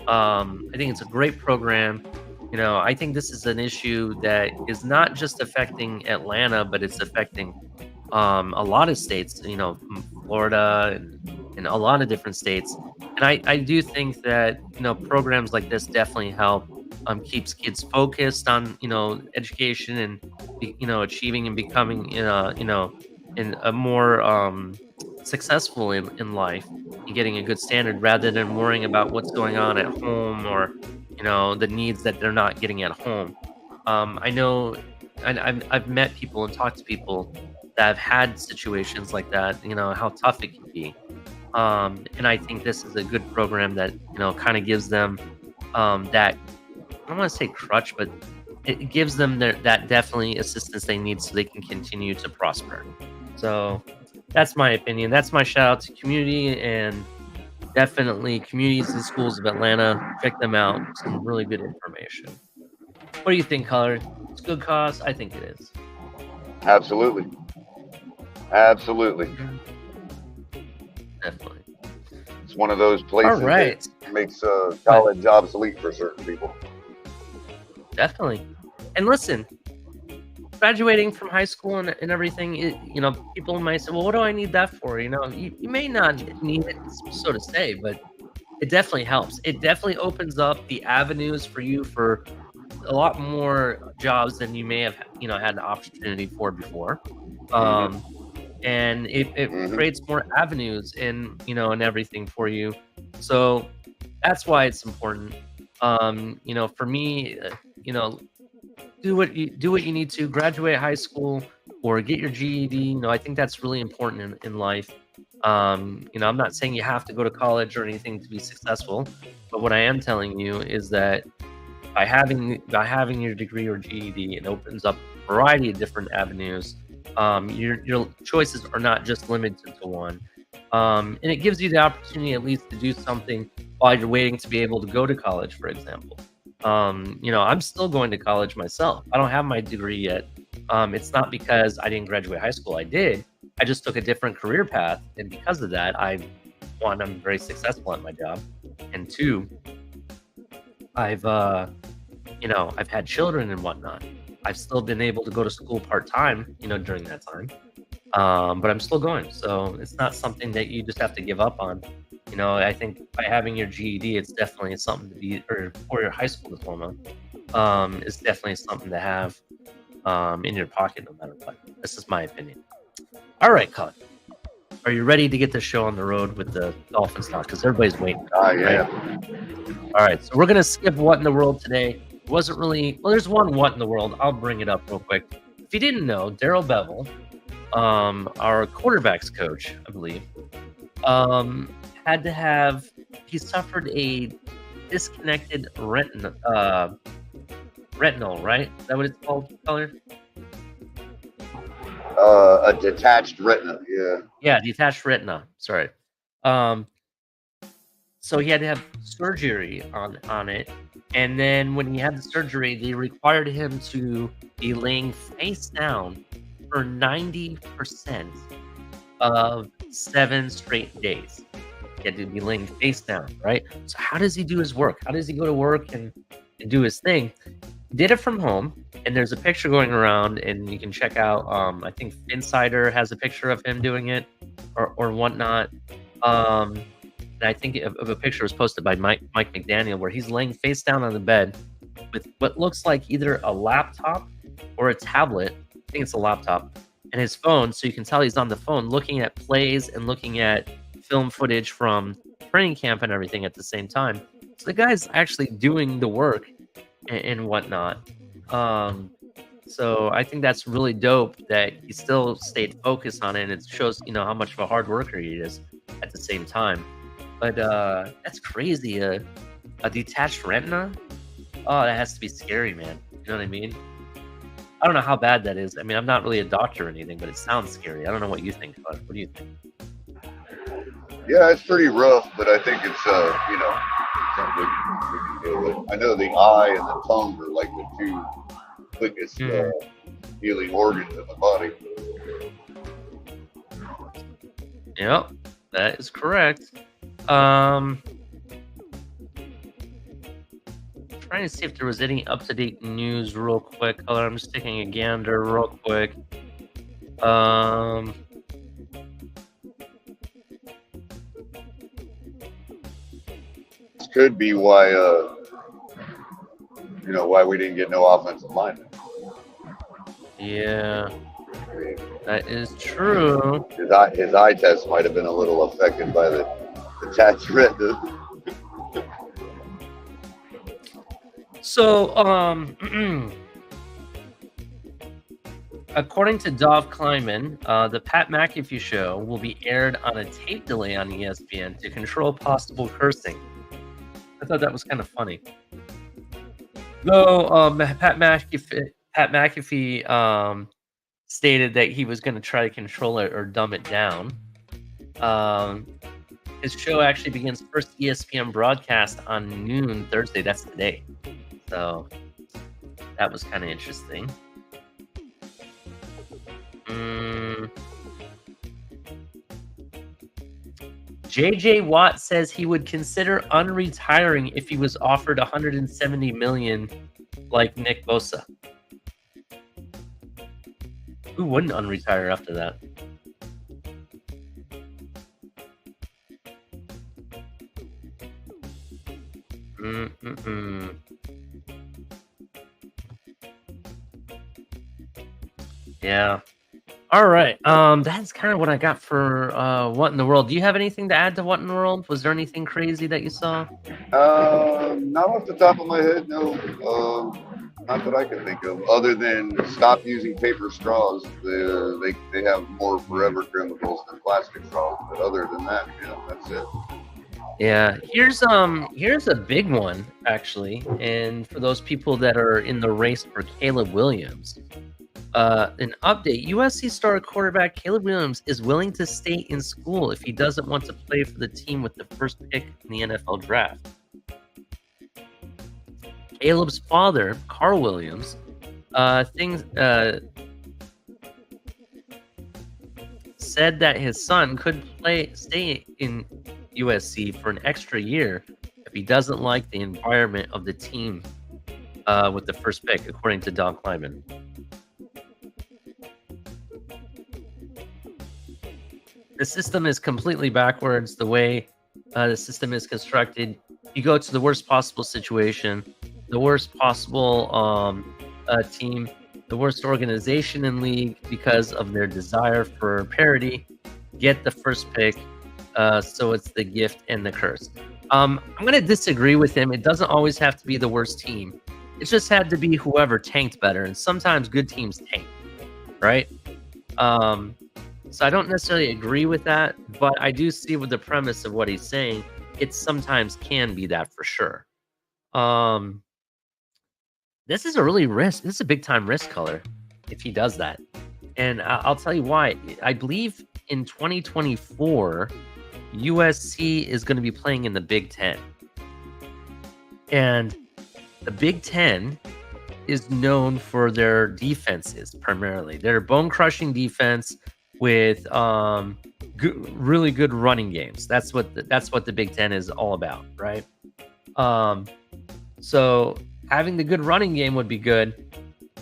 I think it's a great program. I think this is an issue that is not just affecting Atlanta, but it's affecting a lot of states, Florida and a lot of different states. And I do think that, programs like this definitely help, keeps kids focused on, education and, achieving and becoming, in a more successful in life and getting a good standard, rather than worrying about what's going on at home, or the needs that they're not getting at home. I know, and I've met people and talked to people that have had situations like that, how tough it can be. And I think this is a good program that, kind of gives them that, I don't want to say crutch, but it gives them that definitely assistance they need so they can continue to prosper. So that's my opinion. That's my shout out to community, and definitely communities and schools of Atlanta. Check them out. Some really good information. What do you think, Color? It's good cause? I think it is. Absolutely. Definitely. It's one of those places that makes college obsolete for certain people. Definitely. And listen, graduating from high school and everything, people might say, well, what do I need that for? You may not need it, so to say, but it definitely helps. It definitely opens up the avenues for you for a lot more jobs than you may have, had the opportunity for before. And it creates more avenues and everything for you. So that's why it's important. For me, do what you need to graduate high school or get your GED. I think that's really important in life. I'm not saying you have to go to college or anything to be successful, but what I am telling you is that by having your degree or GED, it opens up a variety of different avenues. Your choices are not just limited to one. And it gives you the opportunity at least to do something while you're waiting to be able to go to college, for example. I'm still going to college myself. I don't have my degree yet. It's not because I didn't graduate high school. I did. I just took a different career path. And because of that, I'm very successful at my job. And 2, I've had children and whatnot. I've still been able to go to school part-time, during that time. But I'm still going. So it's not something that you just have to give up on. I think by having your GED, it's definitely something to be, or your high school diploma, is definitely something to have in your pocket no matter what. This is my opinion. All right, Colin. Are you ready to get the show on the road with the Dolphins talk? Because everybody's waiting. Yeah. All right, so we're going to skip What in the World today. It wasn't really, well, there's one What in the World. I'll bring it up real quick. If you didn't know, Darrell Bevell, our quarterbacks coach, I believe, had to have he suffered a disconnected retinal, right? Is that what it's called, color? A detached retina. Yeah. Yeah, detached retina. Sorry. So he had to have surgery on it, and then when he had the surgery, they required him to be laying face down for 90% of 7 straight days. He had to be laying face down, right? So how does he do his work? How does he go to work and do his thing? He did it from home, and there's a picture going around, and you can check out. I think Insider has a picture of him doing it, or whatnot. And I think a picture was posted by Mike McDaniel where he's laying face down on the bed with what looks like either a laptop or a tablet. I think it's a laptop, and his phone. So you can tell he's on the phone looking at plays and looking at film footage from training camp and everything at the same time. So the guy's actually doing the work and whatnot. So I think that's really dope that he still stayed focused on it, and it shows how much of a hard worker he is at the same time. But that's crazy. A detached retina? Oh, that has to be scary, man. You know what I mean? I don't know how bad that is. I mean, I'm not really a doctor or anything, but it sounds scary. I don't know what you think about it. What do you think? Yeah, it's pretty rough, but I think it's something we can deal with. I know the eye and the tongue are like the two quickest healing organs in the body. Yep, that is correct. Trying to see if there was any up-to-date news real quick. I'm just taking a gander real quick. This could be why why we didn't get no offensive linemen. Yeah, that is true. His eye test might have been a little affected by the detached retina. So, according to Dov Kleiman, the Pat McAfee show will be aired on a tape delay on ESPN to control possible cursing. I thought that was kind of funny. Though Pat McAfee stated that he was going to try to control it or dumb it down. His show actually begins first ESPN broadcast on noon Thursday. That's today. So that was kind of interesting. JJ Watt says he would consider unretiring if he was offered $170 million like Nick Bosa. Who wouldn't unretire after that? Yeah. All right. That's kind of what I got for What in the World. Do you have anything to add to What in the World? Was there anything crazy that you saw? Not off the top of my head, no. Not that I can think of. Other than stop using paper straws. They have more forever chemicals than plastic straws. But other than that, that's it. Yeah, here's a big one actually, and for those people that are in the race for Caleb Williams, an update: USC star quarterback Caleb Williams is willing to stay in school if he doesn't want to play for the team with the first pick in the NFL draft. Caleb's father, Carl Williams, said that his son could stay in USC for an extra year if he doesn't like the environment of the team with the first pick, according to Don Kleiman. The system is completely backwards. The way the system is constructed, you go to the worst possible situation, the worst possible team, the worst organization in league because of their desire for parity, get the first pick. So it's the gift and the curse. I'm going to disagree with him. It doesn't always have to be the worst team. It just had to be whoever tanked better. And sometimes good teams tank, right? So I don't necessarily agree with that, but I do see with the premise of what he's saying, it sometimes can be that for sure. This is a really risk. This is a big time risk color if he does that. And I'll tell you why. I believe in 2024, USC is going to be playing in the Big Ten. And the Big Ten is known for their defenses primarily. Their bone-crushing defense with really good running games. That's what the Big Ten is all about, right? So having the good running game would be good.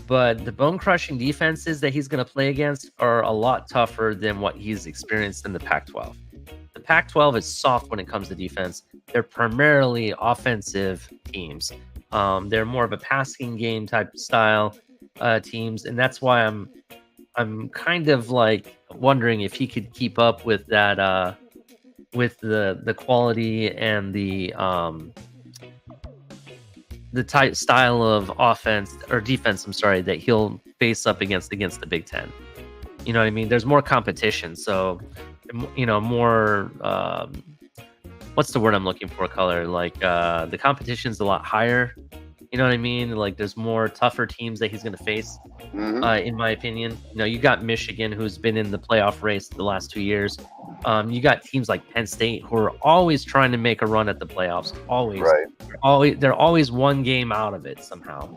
But the bone-crushing defenses that he's going to play against are a lot tougher than what he's experienced in the Pac-12. The Pac-12 is soft when it comes to defense. They're primarily offensive teams. They're more of a passing game type style teams, and that's why I'm kind of like wondering if he could keep up with that, with the quality and the type style of offense or defense, I'm sorry, that he'll face up against the Big Ten. You know what I mean? There's more competition. So, you know, more, what's the word I'm looking for, color? Like, the competition's a lot higher. You know what I mean? Like, there's more tougher teams that he's going to face, in my opinion. You know, you got Michigan, who's been in the playoff race the last 2 years. You got teams like Penn State, who are always trying to make a run at the playoffs. Always. Right. They're always one game out of it somehow,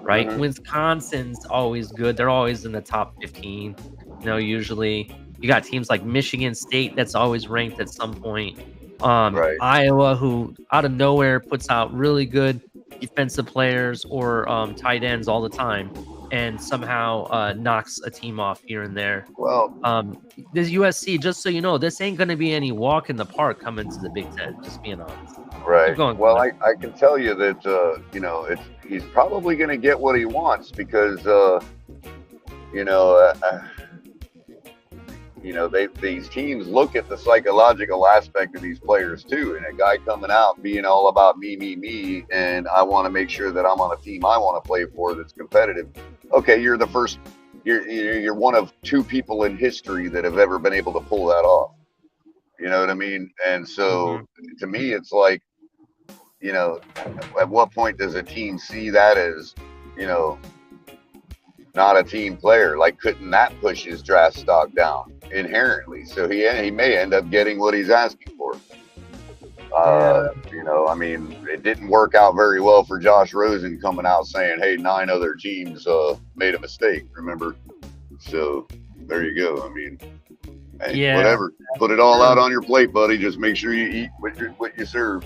right? Wisconsin's always good. They're always in the top 15, you know, usually. You got teams like Michigan State that's always ranked at some point. Iowa, who out of nowhere puts out really good defensive players or tight ends all the time, and somehow knocks a team off here and there. Well, this USC, just so you know, this ain't going to be any walk in the park coming to the Big Ten, just being honest. Right. Well, I can tell you that, you know, he's probably going to get what he wants because, you know, these teams look at the psychological aspect of these players too. And a guy coming out being all about me, and I want to make sure that I'm on a team I want to play for that's competitive. Okay, you're the first. You're one of two people in history that have ever been able to pull that off. You know what I mean? And so to me, it's like, you know, at what point does a team see that as, you know, not a team player? Like, couldn't that push his draft stock down inherently? So he may end up getting what he's asking for. You know, I mean, it didn't work out very well for Josh Rosen coming out saying, hey, 9 other teams made a mistake, remember? So there you go. I mean, hey, whatever. Put it all out on your plate, buddy. Just make sure you eat what you serve.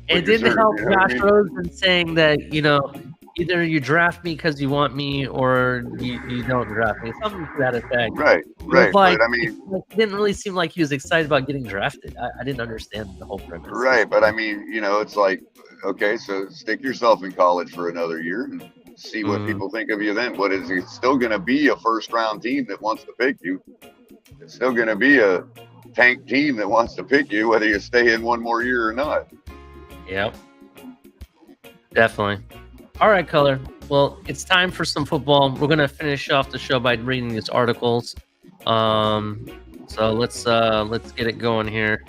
It didn't help Josh Rosen saying that, you know, either you draft me because you want me or you don't draft me. Something to that effect. Right. Like, but I mean, it didn't really seem like he was excited about getting drafted. I didn't understand the whole premise. Right. But I mean, you know, it's like, okay, so stick yourself in college for another year and see what people think of you then. What is it? It's still going to be a first-round team that wants to pick you. It's still going to be a tank team that wants to pick you, whether you stay in one more year or not. Yep. Definitely. All right, Color. Well, it's time for some football. We're going to finish off the show by reading these articles. So let's get it going here.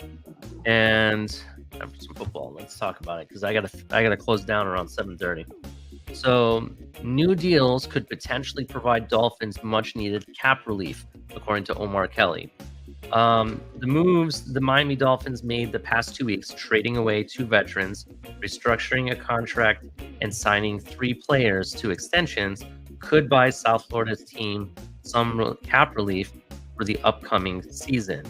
And time for some football. Let's talk about it because I gotta close down around 7:30. So new deals could potentially provide Dolphins much needed cap relief, according to Omar Kelly. The moves the Miami Dolphins made the past 2 weeks, trading away 2 veterans, restructuring a contract, and signing 3 players to extensions, could buy South Florida's team some cap relief for the upcoming season.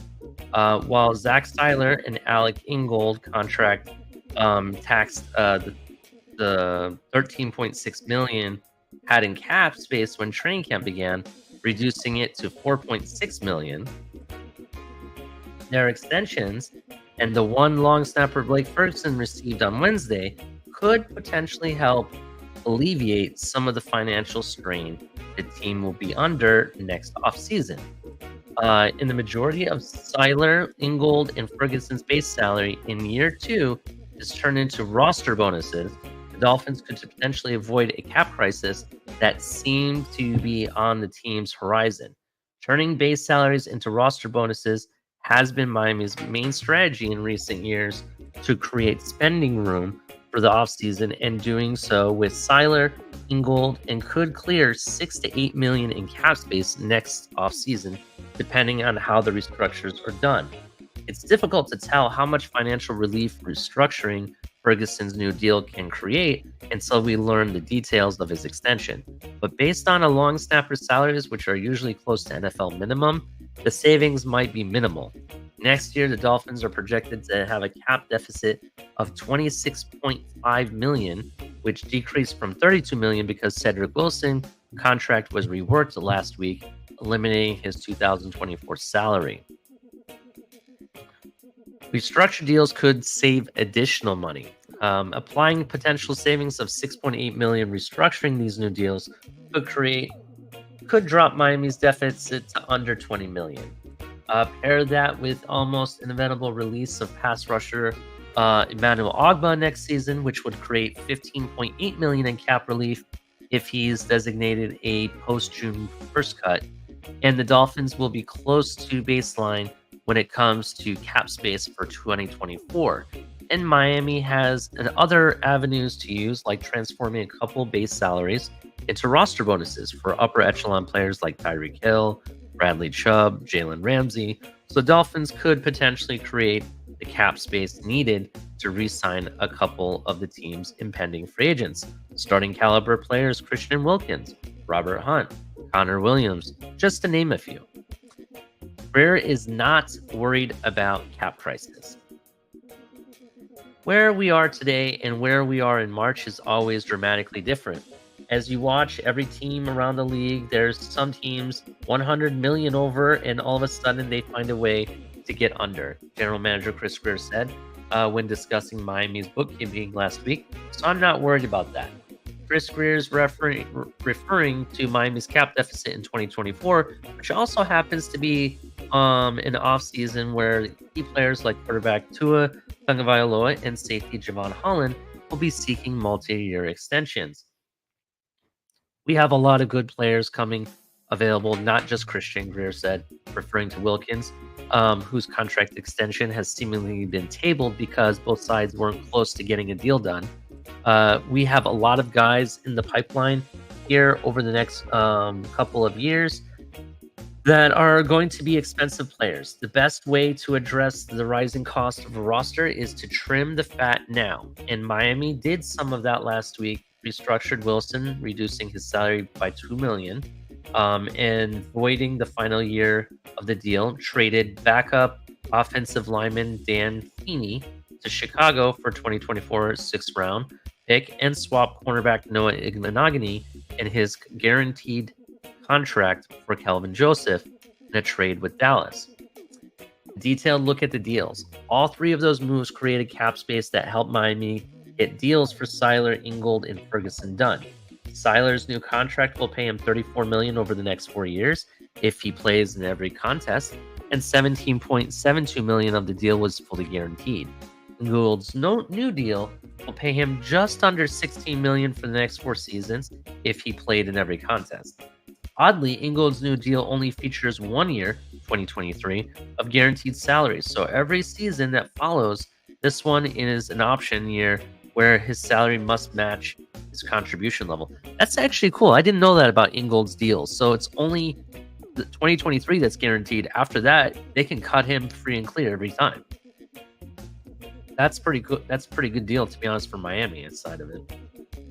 While Zach Seiler and Alec Ingold contract taxed the $13.6 million had in cap space when training camp began, reducing it to $4.6 million. Their extensions and the one long snapper Blake Ferguson received on Wednesday could potentially help alleviate some of the financial strain the team will be under next offseason. In the majority of Seiler, Ingold, and Ferguson's base salary in year 2 is turned into roster bonuses, the Dolphins could potentially avoid a cap crisis that seemed to be on the team's horizon. Turning base salaries into roster bonuses has been Miami's main strategy in recent years to create spending room for the offseason, and doing so with Seiler, Ingold, and could clear $6 to $8 million in cap space next offseason, depending on how the restructures are done. It's difficult to tell how much financial relief restructuring Ferguson's new deal can create until we learn the details of his extension. But based on a long snapper's salaries, which are usually close to NFL minimum, the savings might be minimal. Next year, the Dolphins are projected to have a cap deficit of $26.5 million, which decreased from $32 million because Cedric Wilson's contract was reworked last week, eliminating his 2024 salary. Restructured deals could save additional money. Applying potential savings of $6.8 million restructuring these new deals could drop Miami's deficit to under $20 million. Pair that with almost inevitable release of pass rusher Emmanuel Ogbah next season, which would create $15.8 million in cap relief if he's designated a post-June first cut. And the Dolphins will be close to baseline when it comes to cap space for 2024. And Miami has other avenues to use, like transforming a couple base salaries into roster bonuses for upper echelon players like Tyreek Hill, Bradley Chubb, Jalen Ramsey. So the Dolphins could potentially create the cap space needed to re-sign a couple of the team's impending free agents. Starting caliber players Christian Wilkins, Robert Hunt, Connor Williams, just to name a few. Greer is not worried about cap prices. Where we are today and where we are in March is always dramatically different. As you watch every team around the league, there's some teams 100 million over, and all of a sudden they find a way to get under. General Manager Chris Greer said when discussing Miami's bookkeeping last week. So I'm not worried about that. Chris Greer is referring to Miami's cap deficit in 2024, which also happens to be an offseason where key players like quarterback Tua Tagovailoa and safety Javon Holland will be seeking multi-year extensions. We have a lot of good players coming available, not just Christian, Greer said, referring to Wilkins, whose contract extension has seemingly been tabled because both sides weren't close to getting a deal done. We have a lot of guys in the pipeline here over the next couple of years that are going to be expensive players. The best way to address the rising cost of a roster is to trim the fat now. And Miami did some of that last week, restructured Wilson, reducing his salary by $2 million, and voiding the final year of the deal, traded backup offensive lineman Dan Feeney to Chicago for 2024 sixth round pick, and swapped cornerback Noah Igbinoghene and his guaranteed contract for Kelvin Joseph in a trade with Dallas. A detailed look at the deals. All three of those moves created cap space that helped Miami get deals for Seiler, Ingold, and Ferguson done. Seiler's new contract will pay him $34 million over the next 4 years if he plays in every contest, and $17.72 million of the deal was fully guaranteed. Ingold's new deal will pay him just under $16 million for the next 4 seasons if he played in every contest. Oddly, Ingold's new deal only features 1 year, 2023, of guaranteed salaries. So every season that follows, this one is an option year where his salary must match his contribution level. That's actually cool. I didn't know that about Ingold's deals. So it's only the 2023 that's guaranteed. After that, they can cut him free and clear every time. That's pretty good. That's a pretty good deal, to be honest, for Miami inside of it.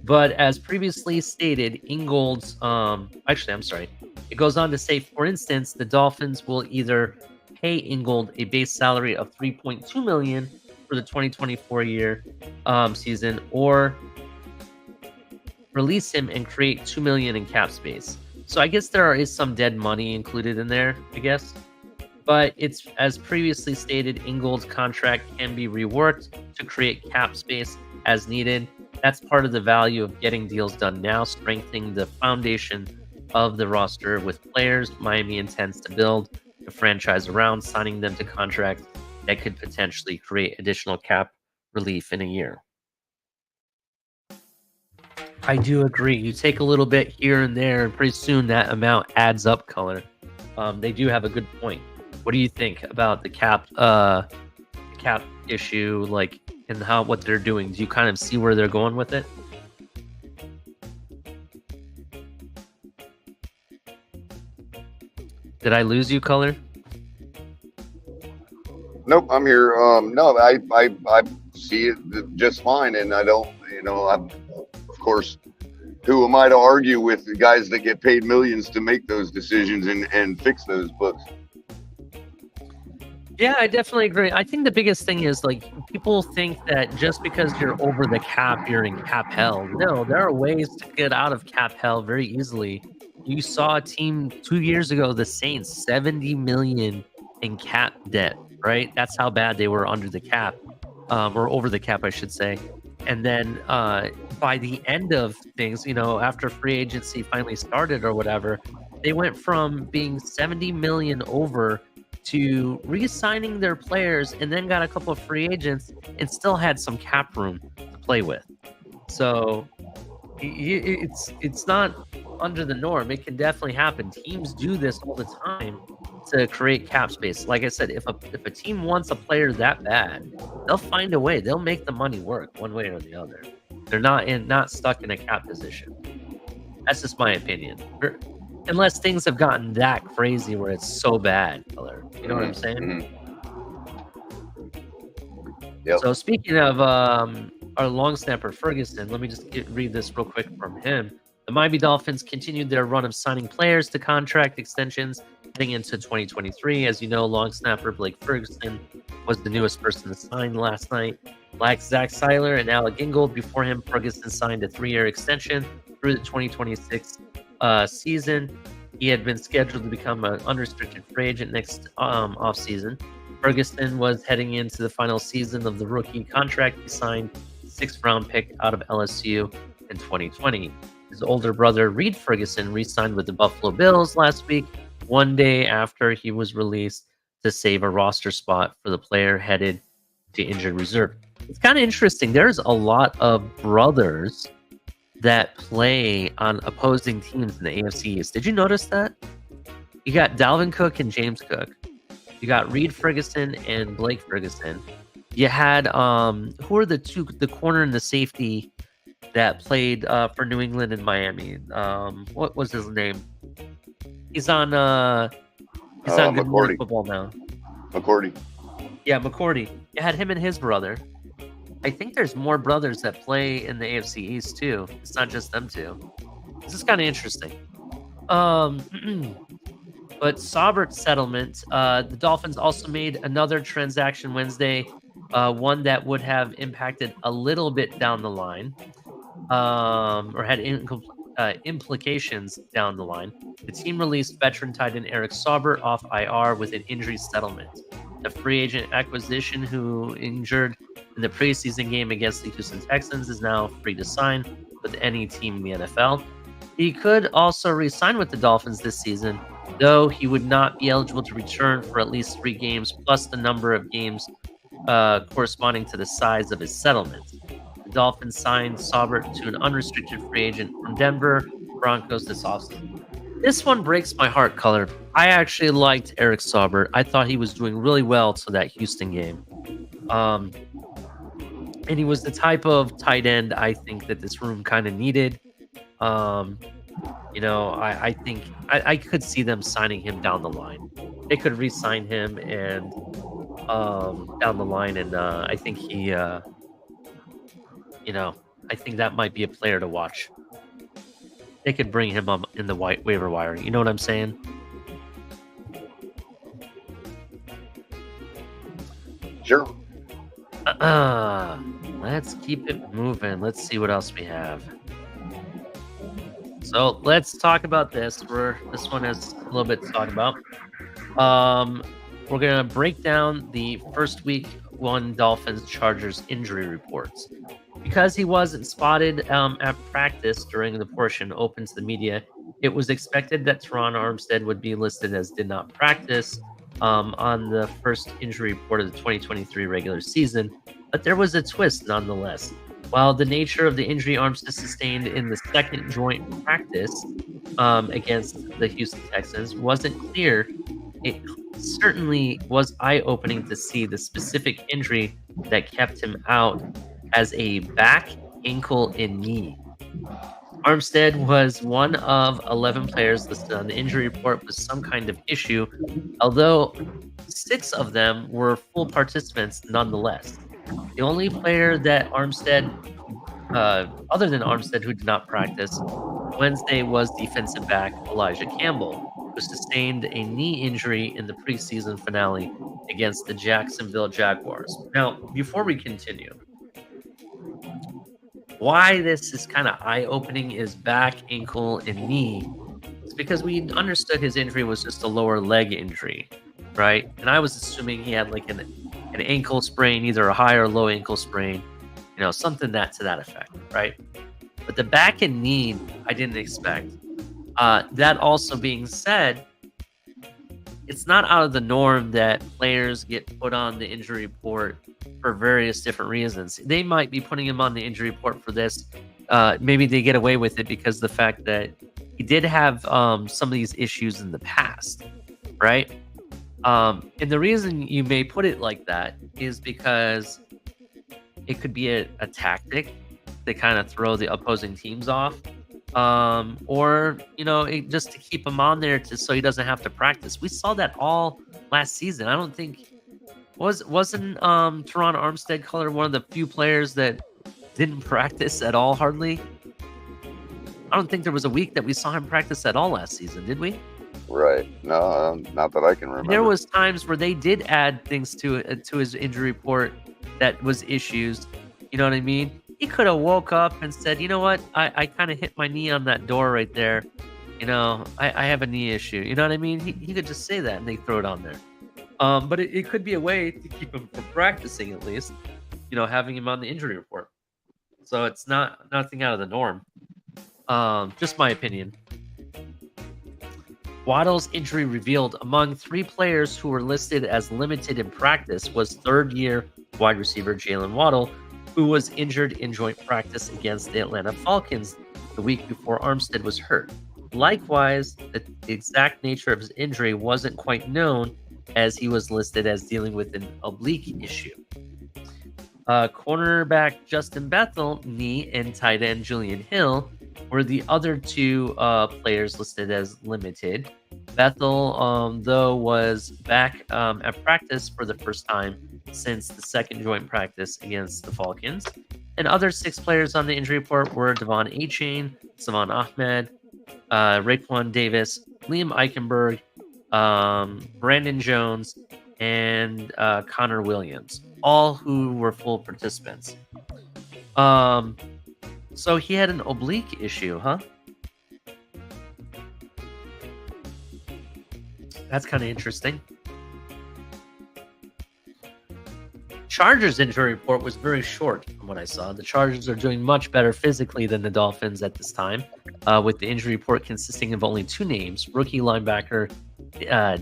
But as previously stated, Ingold's it goes on to say, for instance, the Dolphins will either pay Ingold a base salary of $3.2 million for the 2024 year season, or release him and create $2 million in cap space. So I guess there is some dead money included in there, I guess. But it's, as previously stated, Ingold's contract can be reworked to create cap space as needed. That's part of the value of getting deals done now, strengthening the foundation of the roster with players Miami intends to build the franchise around, signing them to contracts that could potentially create additional cap relief in a year. I do agree. You take a little bit here and there, and pretty soon that amount adds up, color. they do have a good point. What do you think about the cap issue, like, and what they're doing? Do you kind of see where they're going with it? Did I lose you, Color? Nope, I'm here. No, I see it just fine, and I don't, of course, who am I to argue with the guys that get paid millions to make those decisions and fix those books? Yeah, I definitely agree. I think the biggest thing is, like, people think that just because you're over the cap, you're in cap hell. No, there are ways to get out of cap hell very easily. You saw a team 2 years ago, the Saints, 70 million in cap debt, right? That's how bad they were under the cap, or over the cap, I should say. And then by the end of things, after free agency finally started or whatever, they went from being 70 million over to re-signing their players, and then got a couple of free agents and still had some cap room to play with. So it's not under the norm. It can definitely happen. Teams do this all the time to create cap space. Like I said, if a team wants a player that bad, they'll find a way. They'll make the money work one way or the other. They're not stuck in a cap position. That's just my opinion. Unless things have gotten that crazy where it's so bad, Color. You know what I'm saying? Yep. So speaking of our long snapper Ferguson, let me just read this real quick from him. The Miami Dolphins continued their run of signing players to contract extensions heading into 2023. As you know, long snapper Blake Ferguson was the newest person to sign last night. Like Zach Seiler and Alec Ingold before him, Ferguson signed a 3-year extension through the 2026 season. He had been scheduled to become an unrestricted free agent next offseason. Ferguson was heading into the final season of the rookie contract. He signed a 6th-round pick out of LSU in 2020. His older brother, Reed Ferguson, re-signed with the Buffalo Bills last week, one day after he was released to save a roster spot for the player headed to injured reserve. It's kind of interesting. There's a lot of brothers that play on opposing teams in the AFC East. Did you notice that? You got Dalvin Cook and James Cook. You got Reed Ferguson and Blake Ferguson. You had who are the corner and the safety that played for New England and Miami? What was his name? He's on Good Morning Football now. McCourty. Yeah, McCourty. You had him and his brother. I think there's more brothers that play in the AFC East too. It's not just them two. This is kind of interesting. But Saubert's settlement, the Dolphins also made another transaction Wednesday, one that would have impacted a little bit down the line, or had implications down the line. The team released veteran tight end Eric Saubert off IR with an injury settlement. The free agent acquisition, who injured in the preseason game against the Houston Texans, is now free to sign with any team in the NFL. He could also re-sign with the Dolphins this season, though he would not be eligible to return for at least 3 games, plus the number of games corresponding to the size of his settlement. The Dolphins signed Saubert to an unrestricted free agent from Denver Broncos this offseason. This one breaks my heart, Color. I actually liked Eric Saubert. I thought he was doing really well to that Houston game. And he was the type of tight end I think that this room kind of needed. I think I could see them signing him down the line. They could re-sign him and down the line, and I think he, I think that might be a player to watch. They could bring him up in the waiver wire. You know what I'm saying? Sure. Let's keep it moving. Let's see what else we have. So let's talk about this. This one has a little bit to talk about. We're going to break down the first week 1 Dolphins Chargers injury reports. Because he wasn't spotted at practice during the portion open to the media, it was expected that Teron Armstead would be listed as did not practice on the first injury report of the 2023 regular season, but there was a twist nonetheless. While the nature of the injury Armstead sustained in the second joint practice against the Houston Texans wasn't clear, it certainly was eye-opening to see the specific injury that kept him out as a back, ankle, and knee. Armstead was one of 11 players listed on the injury report with some kind of issue, although 6 of them were full participants nonetheless. The only player that Armstead, other than Armstead, who did not practice Wednesday was defensive back Elijah Campbell, who sustained a knee injury in the preseason finale against the Jacksonville Jaguars. Now, before we continue, why this is kind of eye-opening is back, ankle, and knee. It's because we understood his injury was just a lower leg injury, right? And I was assuming he had like an ankle sprain, either a high or low ankle sprain, something to that effect, right? But the back and knee, I didn't expect. That also being said, it's not out of the norm that players get put on the injury report for various different reasons. They might be putting him on the injury report for this. Maybe they get away with it because the fact that he did have some of these issues in the past, right? And the reason you may put it like that is because it could be a tactic to kind of throw the opposing teams off, or just to keep him on there so he doesn't have to practice. We saw that all last season. I don't think wasn't Teron Armstead Color one of the few players that didn't practice at all, hardly. I don't think there was a week that we saw him practice at all last season, did we? Right. No, not that I can remember. There was times where they did add things to his injury report that was issues. You know what I mean? He could have woke up and said, you know what? I kind of hit my knee on that door right there. I have a knee issue. You know what I mean? He could just say that and they throw it on there. But it could be a way to keep him from practicing at least, having him on the injury report. So it's nothing out of the norm. Just my opinion. Waddle's injury revealed among 3 players who were listed as limited in practice was third-year wide receiver Jalen Waddle, who was injured in joint practice against the Atlanta Falcons the week before Armstead was hurt. Likewise, the exact nature of his injury wasn't quite known, as he was listed as dealing with an oblique issue. Cornerback Justin Bethel, knee, and tight end Julian Hill were the other 2 players listed as limited. Bethel, though, was back at practice for the first time since the second joint practice against the Falcons. And other 6 players on the injury report were Devon Achane, Savon Ahmed, Raekwon Davis, Liam Eichenberg, Brandon Jones, and Connor Williams, all who were full participants. So he had an oblique issue, huh? That's kind of interesting. Chargers injury report was very short from what I saw. The Chargers are doing much better physically than the Dolphins at this time, with the injury report consisting of only 2 names: rookie linebacker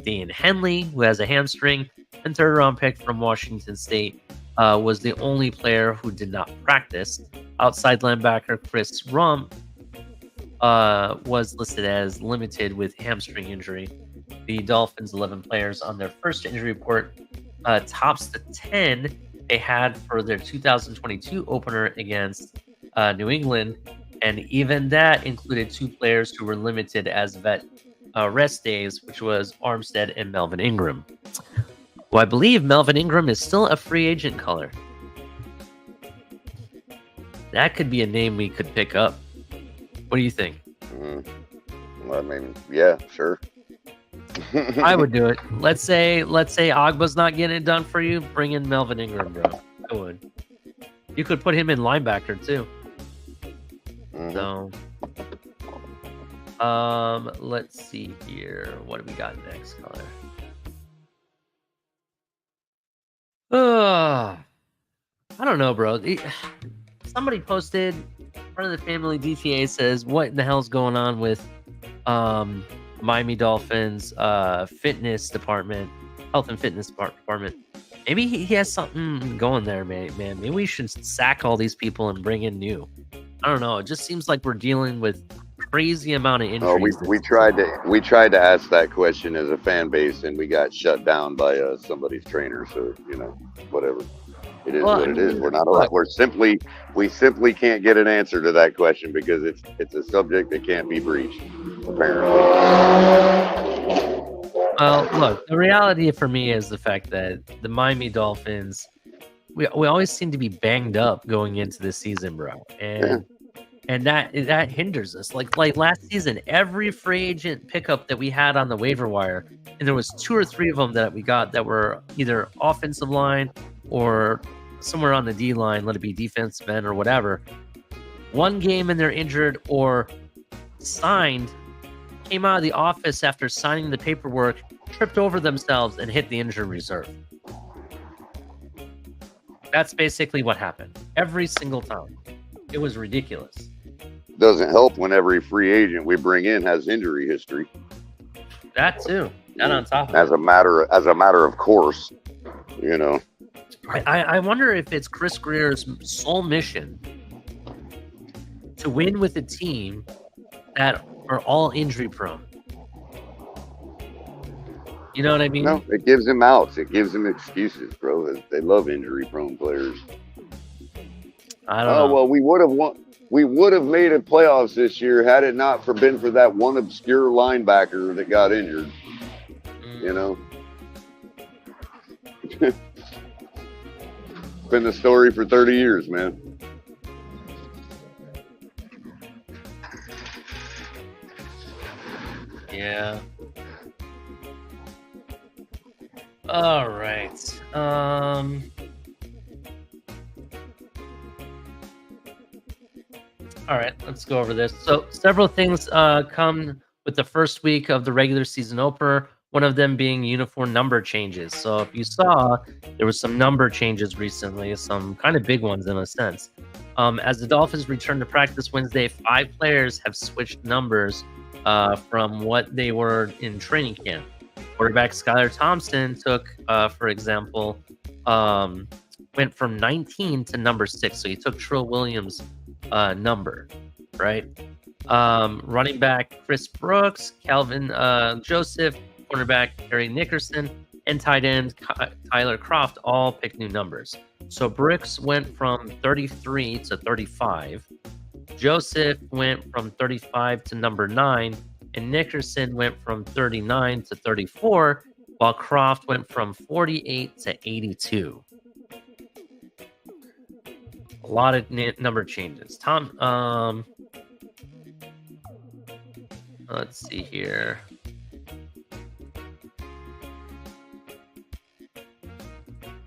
Dan Henley, who has a hamstring, and third-round pick from Washington State was the only player who did not practice. Outside linebacker Chris Rump was listed as limited with hamstring injury. The Dolphins' 11 players on their first injury report tops the 10 they had for their 2022 opener against New England, and even that included 2 players who were limited as vet rest days, which was Armstead and Melvin Ingram. Well, I believe Melvin Ingram is still a free agent color. That could be a name we could pick up. What do you think? I mean, yeah, sure. I would do it. Let's say Agba's not getting it done for you. Bring in Melvin Ingram, bro. I would. You could put him in linebacker too. So, let's see here. What do we got next, color? I don't know, bro. Somebody posted, part of the family DTA says, what in the hell's going on with Miami Dolphins fitness department, health and fitness department? Maybe he has something going there, man. Maybe we should sack all these people and bring in new. I don't know. It just seems like we're dealing with crazy amount of injuries. We tried to ask that question as a fan base, and we got shut down by somebody's trainer. So whatever. It is what it is. We're not allowed. We simply can't get an answer to that question because it's a subject that can't be breached. Apparently. Well, look, the reality for me is the fact that the Miami Dolphins, we always seem to be banged up going into the season, bro, and that hinders us. Like last season, every free agent pickup that we had on the waiver wire, and there was 2 or 3 of them that we got that were either offensive line or somewhere on the D line, let it be defensive end or whatever. One game and they're injured or signed, came out of the office after signing the paperwork, tripped over themselves and hit the injured reserve. That's basically what happened every single time. It was ridiculous. Doesn't help when every free agent we bring in has injury history. That too. That on top of as a matter of course, I wonder if it's Chris Greer's sole mission to win with a team that are all injury prone. You know what I mean? No, it gives him outs. It gives him excuses, bro. They love injury prone players. I don't know. Well, we would have won. We would have made it playoffs this year had it not been for that one obscure linebacker that got injured. Been the story for 30 years, man. Yeah. All right. All right, let's go over this. So several things come with the first week of the regular season opener, one of them being uniform number changes. So if you saw, there was some number changes recently, some kind of big ones in a sense. As the Dolphins return to practice Wednesday, 5 players have switched numbers from what they were in training camp. Quarterback Skylar Thompson took, for example, went from 19 to number 6. So he took Trill Williams' number, right? Running back Chris Brooks, Calvin Joseph, cornerback Harry Nickerson, and tight end Tyler Croft all picked new numbers. So Brooks went from 33 to 35. Joseph went from 35 to number 9. And Nickerson went from 39 to 34, while Croft went from 48 to 82. A lot of number changes. Let's see here.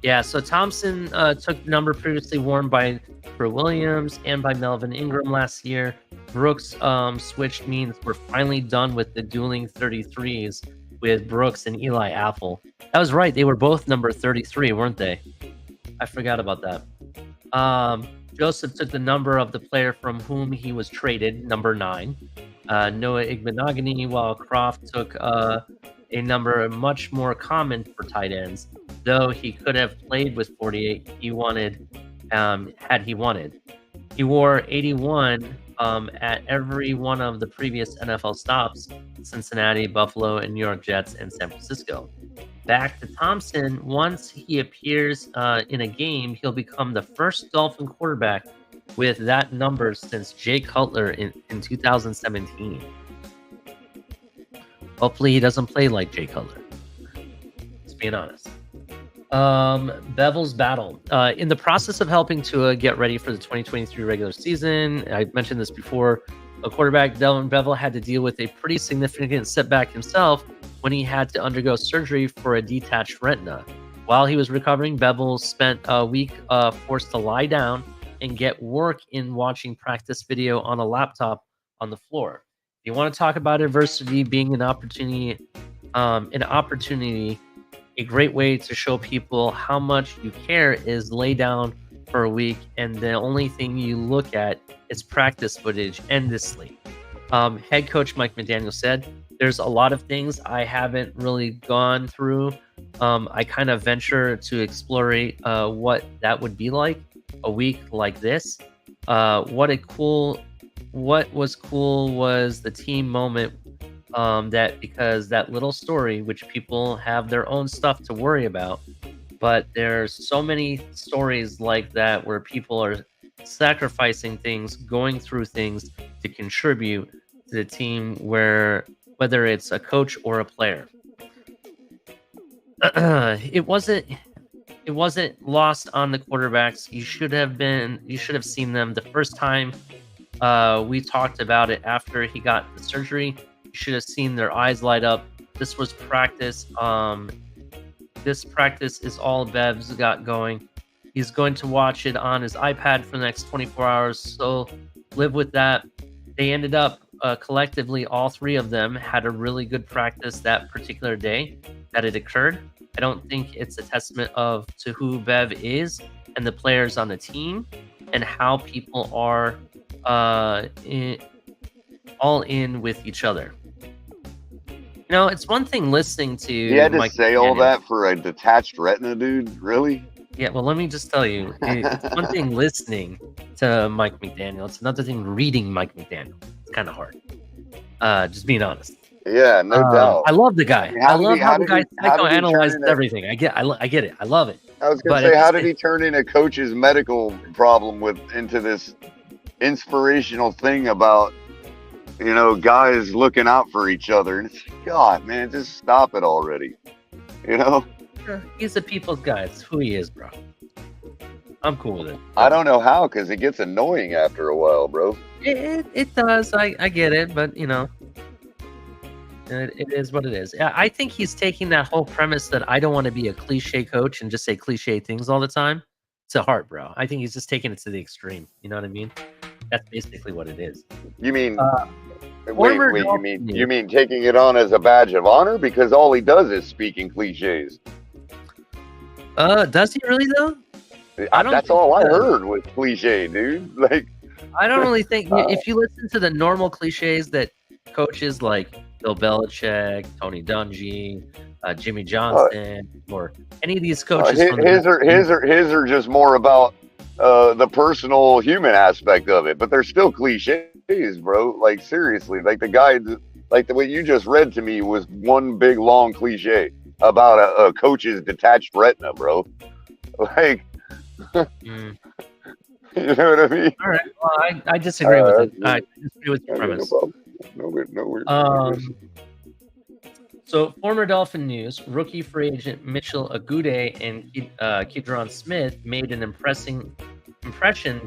Yeah, so Thompson took the number previously worn by Trill Williams and by Melvin Ingram last year. Brooks switched means we're finally done with the dueling 33s with Brooks and Eli Apple. That was right. They were both number 33, weren't they? I forgot about that. Joseph took the number of the player from whom he was traded, number 9. Noah Igbenogany, while Croft took a number much more common for tight ends, though he could have played with 48 had he wanted. He wore 81 at every one of the previous NFL stops: Cincinnati, Buffalo, and New York Jets, and San Francisco. Back to Thompson, once he appears in a game, he'll become the first Dolphin quarterback with that number since Jay Cutler in 2017. Hopefully he doesn't play like Jay Cutler. Just being honest. Bevel's battle. In the process of helping Tua get ready for the 2023 regular season, I mentioned this before, a quarterback, Delvin Bevel, had to deal with a pretty significant setback himself when he had to undergo surgery for a detached retina. While he was recovering, Bevel spent a week forced to lie down and get work in watching practice video on a laptop on the floor. If you want to talk about adversity being an opportunity, a great way to show people how much you care is lay down for a week and the only thing you look at is practice footage endlessly. Head coach Mike McDaniel said, there's a lot of things I haven't really gone through. I kind of venture to explore what that would be like a week like this. What was cool was the team moment, that because that little story, which people have their own stuff to worry about, but there's so many stories like that where people are sacrificing things, going through things to contribute to the team, whether it's a coach or a player. It wasn't lost on the quarterbacks. You should have seen them the first time we talked about it after he got the surgery. You should have seen their eyes light up. This was practice. This practice is all Bev's got going. He's going to watch it on his iPad for the next 24 hours, so live with that. They ended up collectively, all three of them had a really good practice that particular day that it occurred. I don't think it's a testament to who Bev is and the players on the team and how people are all in with each other. You know, it's one thing listening to You had to Mike say all McDaniel. that for a detached retina, dude? Really? Yeah, well, let me just tell you, it's one thing listening to Mike McDaniel. It's another thing reading Mike McDaniel. It's kind of hard. Just being honest. Yeah, no doubt. I love the guy. How I did love he- how how the did guy he- how did he turn psychoanalyzed into- everything. I get it. I love it. I was But going to say, at how the did he turn in a coach's medical problem into this inspirational thing about, you know, guys looking out for each other? And it's like, God, man, just stop it already. You know? He's a people's guy. It's who he is, bro. I'm cool with it. I don't know how, because it gets annoying after a while, bro. It does. I get it, but you know, it is what it is. I think he's taking that whole premise that I don't want to be a cliche coach and just say cliche things all the time to heart, bro. I think he's just taking it to the extreme. You know what I mean? That's basically what it is. You mean, former wait, Dolphin you mean taking it on as a badge of honor? Because all he does is speaking cliches. Does he really though? I don't That's think all he I does. heard was cliche, dude. Like, I don't really think if you listen to the normal cliches that coaches like Bill Belichick, Tony Dungy, Jimmy Johnson, or any of these coaches, from the his are just more about the personal human aspect of it, but they're still cliches, bro. Like, seriously, like the guy, like the way you just read to me was one big long cliche about a coach's detached retina, bro. Like, Mm. you know what I mean? All right. Well, I disagree with it. I disagree with your Okay, premise. no weird. So, former Dolphin news: rookie free agent Mitchell Agude and Kidron Smith made an impression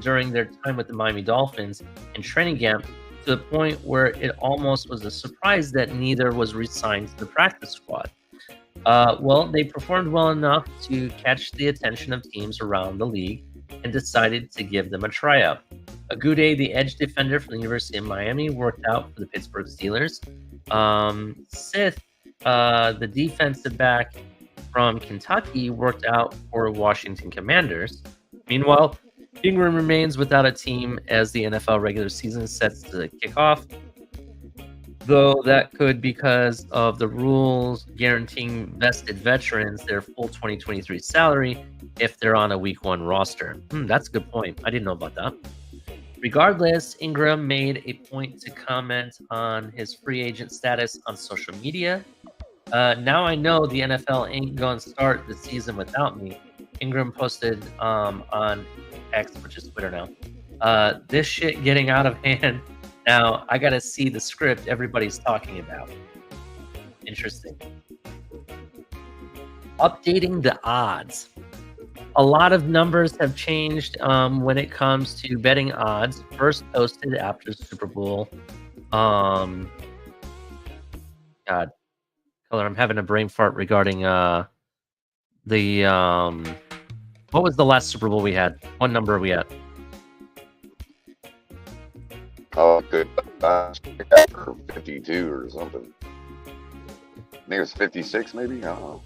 during their time with the Miami Dolphins in training camp, to the point where it almost was a surprise that neither was re-signed to the practice squad. Well, they performed well enough to catch the attention of teams around the league and decided to give them a tryout. Agude, the edge defender from the University of Miami, worked out for the Pittsburgh Steelers. Sith, the defensive back from Kentucky, worked out for Washington Commanders. Meanwhile, Ingram remains without a team as the NFL regular season sets to kick off, though that could because of the rules guaranteeing vested veterans their full 2023 salary if they're on a week one roster. That's a good point. I didn't know about that. Regardless, Ingram made a point to comment on his free agent status on social media. Now I know the NFL ain't going to start the season without me. Ingram posted on X, which is Twitter now. This shit getting out of hand. Now, I got to see the script everybody's talking about. Interesting. Updating the odds. A lot of numbers have changed when it comes to betting odds. First posted after the Super Bowl. God, Color, I'm having a brain fart regarding what was the last Super Bowl we had? What number are we at? Oh, good. 52 or something. I think it was 56, maybe. I don't know.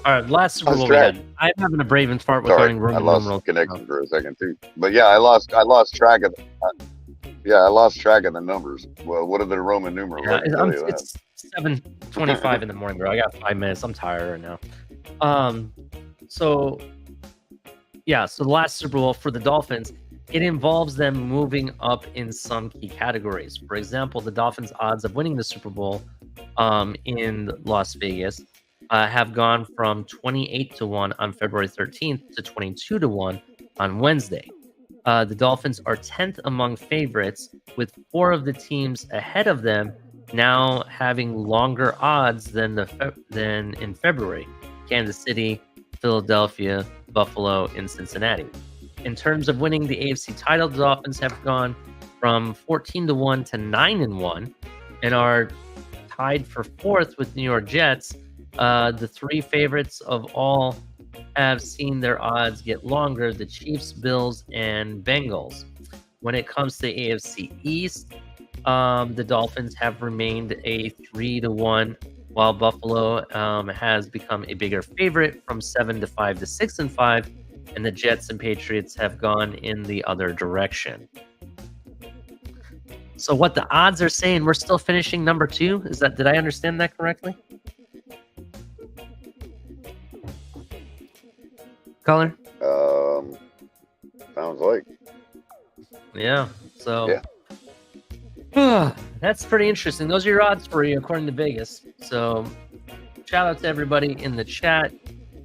All right, last Super Bowl we track. had. I'm having a brain fart Sorry, regarding I Roman lost numerals. connection for a second too. But yeah, I lost track of that. Yeah, I lost track of the numbers. Well, what are the Roman numerals? Yeah, I can tell you that. it's 7:25 in the morning, bro. I got 5 minutes. I'm tired right now. So yeah, so the last Super Bowl for the Dolphins, it involves them moving up in some key categories. For example, the Dolphins' odds of winning the Super Bowl in Las Vegas have gone from 28 to 1 on February 13th to 22 to 1 on Wednesday. The Dolphins are 10th among favorites, with 4 of the teams ahead of them now having longer odds than in February: Kansas City, Philadelphia, Buffalo, and Cincinnati. In terms of winning the AFC title, the Dolphins have gone from 14 to 1 to 9 and 1, and are tied for 4th with New York Jets. The 3 favorites of all have seen their odds get longer: the Chiefs, Bills, and Bengals. When it comes to the AFC East, the Dolphins have remained a 3 to 1, while Buffalo has become a bigger favorite from 7 to 5 to 6 and 5, and the Jets and Patriots have gone in the other direction. So what the odds are saying, we're still finishing number 2. Did I understand that correctly? Color? Sounds like. Yeah. So Yeah. that's pretty interesting. Those are your odds for you, according to Vegas. So shout out to everybody in the chat.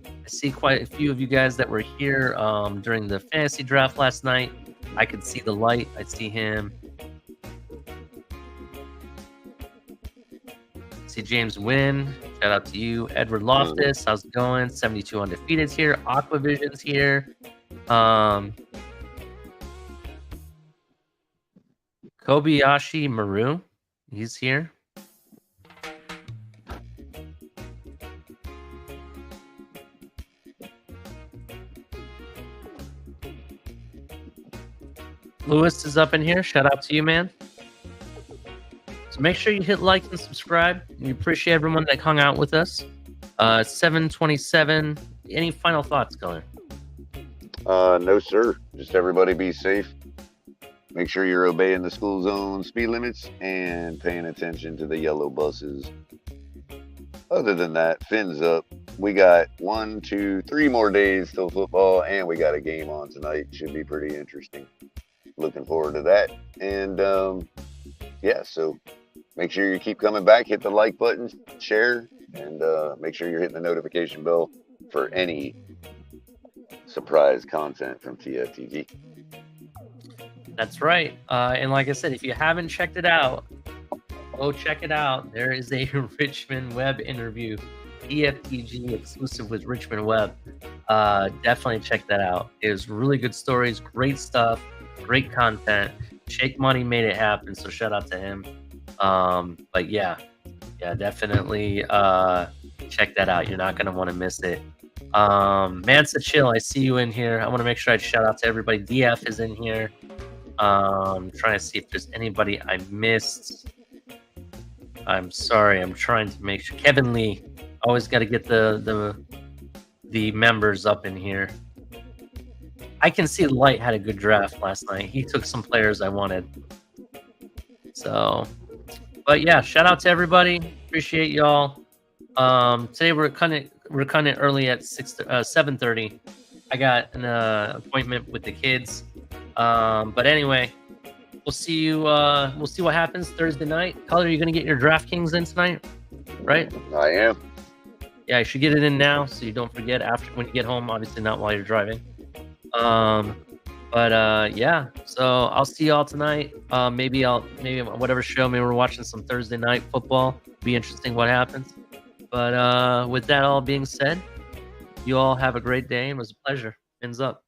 I see quite a few of you guys that were here during the fantasy draft last night. I could see the light. I see him. See James Wynn. Shout out to you. Edward Loftus. How's it going? 72 Undefeated's here. Aquavision's here. Kobayashi Maru. He's here. Lewis is up in here. Shout out to you, man. So make sure you hit like and subscribe. We appreciate everyone that hung out with us. 7:27. Any final thoughts, Color? No, sir. Just everybody be safe. Make sure you're obeying the school zone speed limits and paying attention to the yellow buses. Other than that, fins up. We got 1, 2, 3 more days till football, and we got a game on tonight. Should be pretty interesting. Looking forward to that. And yeah, so make sure you keep coming back. Hit the like button, share, and make sure you're hitting the notification bell for any surprise content from TFTG. That's right. And like I said, if you haven't checked it out, go check it out. There is a Richmond Webb interview, TFTG exclusive with Richmond Webb. Definitely check that out. It was really good stories, great stuff, great content. Shake Money made it happen, so shout out to him. But yeah, definitely check that out. You're not gonna want to miss it. Mansa Chill, I see you in here. I want to make sure I shout out to everybody. DF is in here. Trying to see if there's anybody I missed. I'm sorry. I'm trying to make sure. Kevin Lee. Always got to get the members up in here. I can see Light had a good draft last night. He took some players I wanted. So, but yeah, shout out to everybody. Appreciate y'all. Today we're kind of early at 7:30. I got an appointment with the kids. But anyway, we'll see you. We'll see what happens Thursday night. Color, you're gonna get your DraftKings in tonight, right? I am. Yeah, you should get it in now so you don't forget after when you get home. Obviously, not while you're driving. Yeah. So I'll see y'all tonight. Maybe whatever show. Maybe we're watching some Thursday night football. Be interesting what happens. But with that all being said, you all have a great day and it was a pleasure. Fins up.